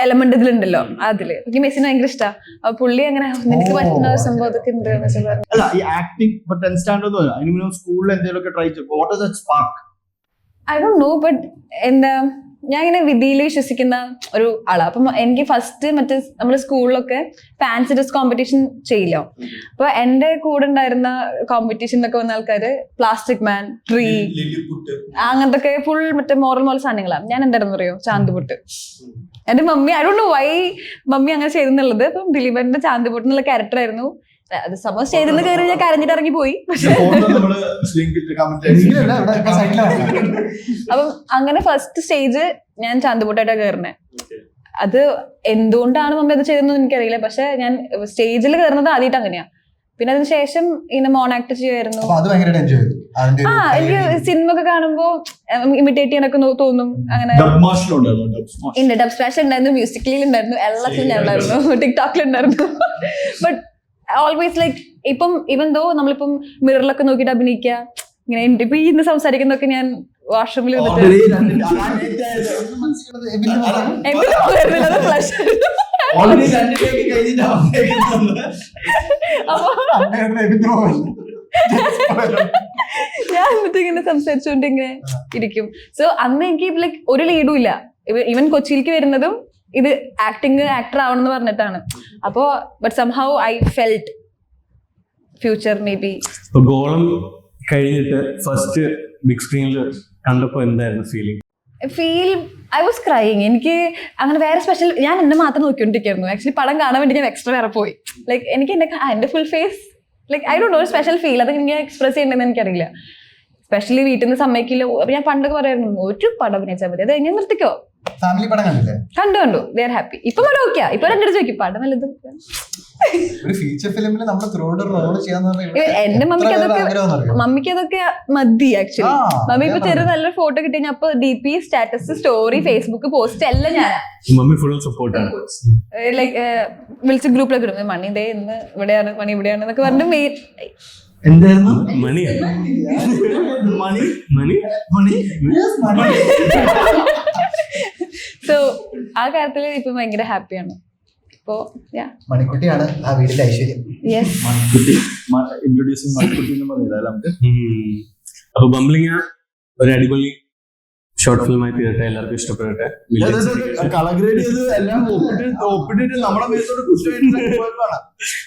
എലമെന്റ് ഇതിലുണ്ടല്ലോ. അതില് എനിക്ക് മെസ്സിനെ ഭയങ്കര ഇഷ്ടമാണ്. അപ്പൊ പുള്ളി അങ്ങനെ നിനക്ക് പറ്റുന്ന ഒരു സംഭവം അതൊക്കെ ഉണ്ട്. ഐ ഡോണ്ട് നോ, ബട്ട് എന്താ ഞാൻ ഇങ്ങനെ വിധിയിൽ വിശ്വസിക്കുന്ന ഒരു ആളാണ്. അപ്പം എനിക്ക് ഫസ്റ്റ് മറ്റേ നമ്മുടെ സ്കൂളിലൊക്കെ ഫാൻസി ഡ്രസ് കോമ്പറ്റീഷൻ ചെയ്യില്ലോ. അപ്പൊ എന്റെ കൂടെ ഉണ്ടായിരുന്ന കോമ്പറ്റീഷനിലൊക്കെ വന്ന ആൾക്കാര് പ്ലാസ്റ്റിക് മാൻ, ട്രീ, അങ്ങനത്തെ ഫുൾ മറ്റേ മോറൽ സാധനങ്ങളാണ്. ഞാൻ എന്തായിരുന്നു പറയോ ചാന്തുപൊട്ട്. എന്റെ mummy I don't know why mummy അങ്ങനെ ചെയ്തെന്നുള്ളത്. അപ്പം ദിലീപന്റെ ചാന്തുപൊട്ട് എന്നുള്ള ക്യാരക്ടർ ആയിരുന്നു. അത് സപ്പോസ് ചെയ്തെന്ന് കയറി ഞാൻ കരഞ്ഞിട്ട് ഇറങ്ങി പോയി. അപ്പം അങ്ങനെ ഫസ്റ്റ് സ്റ്റേജ് ഞാൻ ചാന്തുപൊട്ടായിട്ടാണ് കയറുന്നത്. അത് എന്തുകൊണ്ടാണ് മമ്മി അത് ചെയ്തതെന്ന് എനിക്കറിയില്ല. പക്ഷെ ഞാൻ സ്റ്റേജിൽ കയറുന്നത് ആദ്യമായിട്ട് അങ്ങനെയാ. പിന്നെ അതിനുശേഷം ഇങ്ങനെ മോൺ ആക്ട് ചെയ്യുമായിരുന്നു. അപ്പൊ അത് ഭയങ്കരമായിട്ട് എൻജോയ് ചെയ്തു. അതിന്റെ ആ എനിക്ക് സിനിമ ഒക്കെ കാണുമ്പോ ഇമിറ്റേറ്റ് ചെയ്യാനൊക്കെ തോന്നും. അങ്ങനെ ഉണ്ട്, ഡബ് സ്മാഷ് ഉണ്ടായിരുന്നു, മ്യൂസിക്കലിൽ ഉണ്ടായിരുന്നു, എല്ലാത്തിലും ഞാൻ ഉണ്ടായിരുന്നു, ടിക്ടോക്കിൽ ഉണ്ടായിരുന്നു. ബട്ട് ഓൾവേസ് ലൈക്ക് ഇപ്പം ഇവൻ ദോ നമ്മളിപ്പം മിററിലൊക്കെ നോക്കിയിട്ട് അഭിനയിക്കുക, ഇങ്ങനെ ഇപ്പൊ ഇന്ന് സംസാരിക്കുന്നൊക്കെ ഞാൻ വാഷ്റൂമിൽ ഫ്ലഷ്. ഞാൻ എന്നിട്ട് ഇങ്ങനെ സംസാരിച്ചുകൊണ്ട് ഇങ്ങനെ ഇരിക്കും. സോ അന്ന് എനിക്ക് ലൈക്ക് ഒരു ലീഡും ഇല്ല. ഇവൻ കൊച്ചിയിലേക്ക് വരുന്നതും ഇത് ആക്ടർ ആവണം എന്ന് പറഞ്ഞിട്ടാണ്. അപ്പോ but somehow I felt future may be. ഗോളം കഴിഞ്ഞിട്ട് ഫസ്റ്റ് ബിഗ് സ്ക്രീനിൽ കണ്ടപ്പോ എന്തായിരുന്നു ഫീലിംഗ്? I was crying. എനിക്ക് അങ്ങനെ വേറെ സ്പെഷ്യൽ, ഞാൻ എന്നെ മാത്രം നോക്കിക്കൊണ്ടിരിക്കുന്നു. ആക്ച്വലി പടം കാണാൻ വേണ്ടി ഞാൻ എക്സ്ട്രാ വേറെ പോയി. ലൈക്ക് എനിക്ക് എന്റെ full face like I don't know, ഒരു സ്പെഷ്യൽ ഫീൽ അത് എനിക്ക് എക്സ്പ്രസ് ചെയ്യണമെന്ന് എനിക്കറിയില്ല. സ്പെഷ്യലി വീട്ടിൽ നിന്ന് സമ്മതിക്കില്ല. ഞാൻ പണ്ടൊക്കെ പറയായിരുന്നു ഒരു പടം അഭിനയിച്ചാൽ മതി, അത് എങ്ങനെ നിർത്തിക്കോ. ഫാമിലി പടം കണ്ടില്ലേ? കണ്ടു ദേ ആർ ഹാപ്പി. ഇപ്പൊ പടം ഓക്കെയാ. ഇപ്പൊ രണ്ടു ചോദിക്കും പടം നല്ലത്. ഒരു ഫീച്ചർ ഫിലിമിൽ നമ്മൾ ത്രൂഔട്ട് റോൾ ചെയ്യാന്ന് എന്റെ മമ്മിക്ക് അതൊക്കെ മതി ആക്ച്വലി. മമ്മി ഇപ്പൊ ചെറിയ നല്ലൊരു ഫോട്ടോ കിട്ടി അപ്പൊ DP, status, story, Facebook post എല്ലാം ഞാൻ മമ്മി ഫുൾ സപ്പോർട്ടാണ്. ലൈക്ക് വിളിച്ച് ഗ്രൂപ്പിലൊക്കെ ഇടും, മണി ഇതേ ഇന്ന് ഇവിടെയാണ്, മണി ഇവിടെയാണ് എന്നൊക്കെ പറഞ്ഞിട്ട് എന്തായിരുന്നു മണി മണി മണി മണി. സോ ആ കാര്യത്തില് ഇപ്പൊ ഭയങ്കര ഹാപ്പിയാണ്. ഇപ്പോ മണിക്കുട്ടിയാണ് ആ വീടിന്റെ ഐശ്വര്യം. മണിക്കുട്ടി ഇൻട്രൊഡ്യൂസിങ് മണിക്കുട്ടി എന്ന് പറഞ്ഞാൽ നമുക്ക്. അപ്പൊ ബംബ്ലിങ് ഒരു അടിപൊളി ഷോർട്ട് ഫിലിം ആയി തീരട്ടെ, എല്ലാവർക്കും ഇഷ്ടപ്പെടട്ടെ. കളഗ്രേഡ് ചെയ്ത് എല്ലാം ഒപ്പിട്ടിട്ട് നമ്മുടെ മേലോട്ട് കുറ്റമാണ്.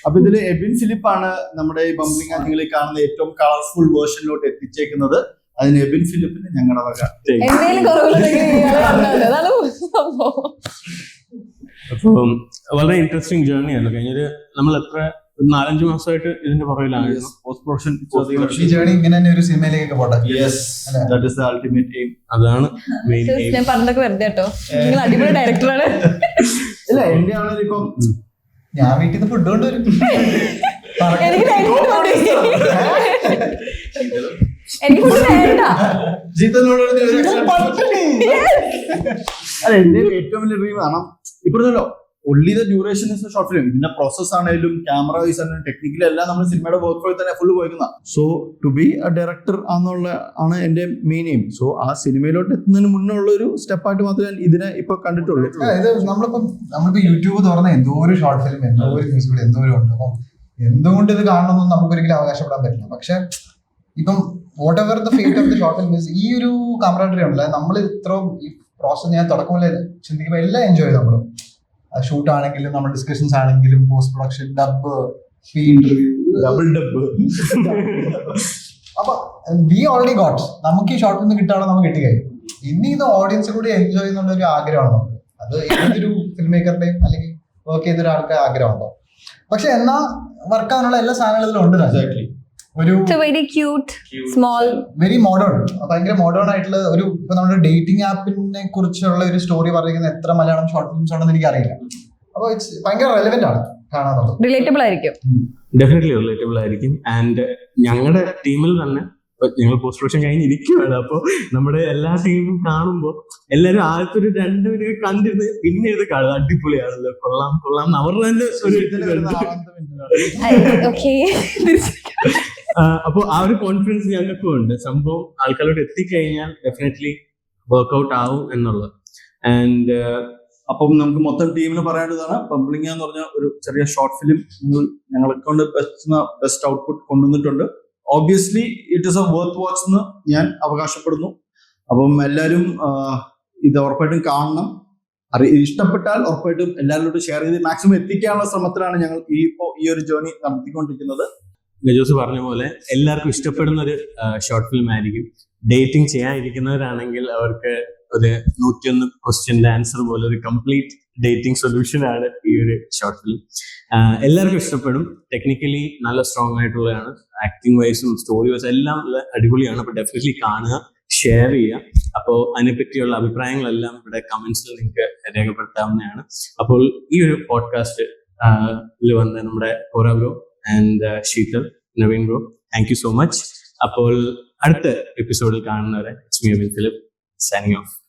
അപ്പൊ ഇതില് എബിൻ ഫിലിപ്പാണ് നമ്മുടെ ഈ ബംബ്ലിങ് നിങ്ങൾ കാണുന്ന ഏറ്റവും കളർഫുൾ വേർഷനിലോട്ട് എത്തിച്ചേക്കുന്നത്. അതിന് എബിൻ ഫിലിപ്പിന് ഞങ്ങളുടെ വക. അപ്പൊ വളരെ ഇൻട്രസ്റ്റിംഗ് ജേർണി ആയിരുന്നു. കഴിഞ്ഞൊരു നമ്മൾ എത്ര 4-5 മാസമായിട്ട് ഇതിന്റെ പുറകിലായിരുന്നു. ഈ ജേർണി ഇങ്ങനെ തന്നെ ഒരു സിനിമയിലേക്ക് പോട്ടെ. That is the ultimate aim. അതാണ് മെയിൻ എയിം. ഞാൻ പറഞ്ഞതൊക്കെ വെറുതെ കേട്ടോ, നിങ്ങൾ അടിപൊളി ഡയറക്ടറാണ്. ഇല്ല എന്റെ ആണെങ്കിൽ ഇപ്പം ഞാൻ വീട്ടിൽ നിന്ന് ഫുഡ് കൊണ്ടുവരും. എനിക്ക് ഫുഡ് വേണ്ട. അല്ല എന്റെ ഏറ്റവും വലിയ ഡ്രീം ആണ് ഇപ്പോഴല്ലോ only the duration is a short film. ഇതിന്റെ പ്രോസസ് ആണെങ്കിലും ക്യാമറ വൈസ് ആണെങ്കിലും ടെക്നിക്കലി എല്ലാം നമ്മൾ സിനിമയുടെ വർക്ക് ഫ്ലോയിൽ തന്നെ ഫുള്ള് പോയിക്കുന്ന. So to be a director എന്നുള്ള ആണ് എന്റെ മെയിൻ എയിം. സോ ആ സിനിമയിലോട്ട് എത്തുന്നതിന് മുന്നേ ഉള്ള ഒരു സ്റ്റെപ്പായിട്ട് മാത്രമേ ഞാൻ ഇതിനെ ഇപ്പൊ കണ്ടിട്ടുള്ളൂ. ഇത് നമ്മളിപ്പോ യൂട്യൂബ് തുറന്ന എന്തോ ഒരു ഷോർട്ട് ഫിലിം, എന്തോ ഒരു ന്യൂസ് വീഡിയോ എന്തോരം ഉണ്ട്. അപ്പം എന്തുകൊണ്ട് ഇത് കാണണമെന്നും നമുക്കൊരിക്കലും അവകാശപ്പെടാൻ പറ്റില്ല. പക്ഷെ ഇപ്പം what ever the fate of the short film is, ഈ ഒരു കാമറാഡറി ഉണ്ടല്ലേ, നമ്മൾ ഇത്രയും ഈ പ്രോസസ് ഞാൻ തുടക്കം പോലെ ചിന്തിക്കുമ്പോൾ എല്ലാം എൻജോയ് ചെയ്തു. നമ്മൾ ഷൂട്ട് ആണെങ്കിലും നമ്മൾ ഡിസ്കഷൻസ് ആണെങ്കിലും post production, dub, interview, double dub. അപ്പൊ വി ഓൾറെഡി ഗോട്ട്, നമുക്ക് ഈ ഷോർട്ട് ഫിലിം കിട്ടാണോ നമുക്ക് കിട്ടിക്കഴിഞ്ഞു. ഇനി ഇത് ഓഡിയൻസ് കൂടി എൻജോയ് ചെയ്യുന്നുള്ള ഒരു ആഗ്രഹമാണ് നമുക്ക്. അത് ഏതൊരു ഫിലിം മേക്കറുടെയും അല്ലെങ്കിൽ വർക്ക് ചെയ്ത ഒരാൾക്ക് ആഗ്രഹമുണ്ടോ. പക്ഷെ എന്നാ വർക്കാനുള്ള എല്ലാ സാധനങ്ങളും ഉണ്ട്. ഒരു very cute small very modern, ഭയങ്കര മോഡേൺ ആയിട്ടുള്ള ഒരു, ഇപ്പൊ നമ്മുടെ ഡേറ്റിംഗ് ആപ്പിനെ കുറിച്ചുള്ള ഒരു സ്റ്റോറി പറയുന്ന എത്ര മലയാളം ഷോർട്ട് ഫിലിംസ് ഉണ്ടെന്ന് എനിക്ക് അറിയില്ല. അപ്പൊ ഇറ്റ്സ് ഭയങ്കര റെലവെന്റ് ആണ് കാണാനുള്ളത്. റിലേറ്റബിൾ ആയിരിക്കും, ഡെഫിനറ്റ്ലി റിലേറ്റബിൾ ആയിരിക്കും. ആൻഡ് ഞങ്ങളുടെ ടീമിൽ തന്നെ ഞങ്ങൾ പോസ്റ്റ് പ്രൊഡക്ഷൻ കഴിഞ്ഞിരിക്കുകയാണ്. അപ്പോൾ നമ്മുടെ എല്ലാ ടീമും കാണുമ്പോൾ എല്ലാവരും ആദ്യത്തെ ഒരു 2 മിനിറ്റ് കണ്ടിരുന്ന് പിന്നെ ഇത് കാണുക അടിപൊളിയാണല്ലോ, കൊള്ളാം കൊള്ളാം അവരുടെ തന്നെ ഒരു. അപ്പോൾ ആ ഒരു കോൺഫിഡൻസ് ഞങ്ങൾക്കും ഉണ്ട്. സംഭവം ആൾക്കാരോട് എത്തിക്കഴിഞ്ഞാൽ ഡെഫിനറ്റ്ലി വർക്ക്ഔട്ട് ആവും എന്നുള്ളത്. ആൻഡ് അപ്പം നമുക്ക് മൊത്തം ടീമിന് പറയാനുള്ളതാണ്, ബംബ്ലിങ് എന്ന് പറഞ്ഞ ഒരു ചെറിയ ഷോർട്ട് ഫിലിം ഞങ്ങളെ കൊണ്ട് ബെസ്റ്റ് ഔട്ട്പുട്ട് കൊണ്ടുവന്നിട്ടുണ്ട്. Obviously it is A worth watch എന്ന് ഞാൻ അവകാശപ്പെടുന്നു. അപ്പം എല്ലാവരും ഇത് ഉറപ്പായിട്ടും കാണണം. ഇഷ്ടപ്പെട്ടാൽ ഉറപ്പായിട്ടും എല്ലാവരോടും ഷെയർ ചെയ്ത് മാക്സിമം എത്തിക്കാനുള്ള ശ്രമത്തിലാണ് ഞങ്ങൾ ഈ ഒരു ജേർണി നടത്തിക്കൊണ്ടിരിക്കുന്നത്. ഗജോസ് പറഞ്ഞ പോലെ എല്ലാവർക്കും ഇഷ്ടപ്പെടുന്ന ഒരു ഷോർട്ട് ഫിലിം ആയിരിക്കും. ഡേറ്റിംഗ് ചെയ്യാനിരിക്കുന്നവരാണെങ്കിൽ അവർക്ക് ഒരു 101 ക്വസ്റ്റ്യൻ്റെ ആൻസർ പോലെ ഒരു കംപ്ലീറ്റ് ഡേറ്റിംഗ് സൊല്യൂഷൻ ആണ് ഈ ഒരു ഷോർട്ട് ഫിലിം. എല്ലാവർക്കും ഇഷ്ടപ്പെടും. ടെക്നിക്കലി നല്ല സ്ട്രോങ് ആയിട്ടുള്ളതാണ്. ആക്ടിങ് വൈസും സ്റ്റോറി വൈസും എല്ലാം അടിപൊളിയാണ്. അപ്പോൾ ഡെഫിനറ്റ്ലി കാണുക, ഷെയർ ചെയ്യുക. അപ്പോൾ അതിനെപ്പറ്റിയുള്ള അഭിപ്രായങ്ങളെല്ലാം ഇവിടെ കമന്റ്സിൽ നിങ്ങൾക്ക് രേഖപ്പെടുത്താവുന്നതാണ്. അപ്പോൾ ഈ ഒരു പോഡ്കാസ്റ്റ് വന്ന് നമ്മുടെ ഓരോ and Sheetal, Naveen bro, thank you so much. അപ്പോൾ അടുത്ത എപ്പിസോഡിൽ കാണുന്നവരെ it's me Abin Philip signing off.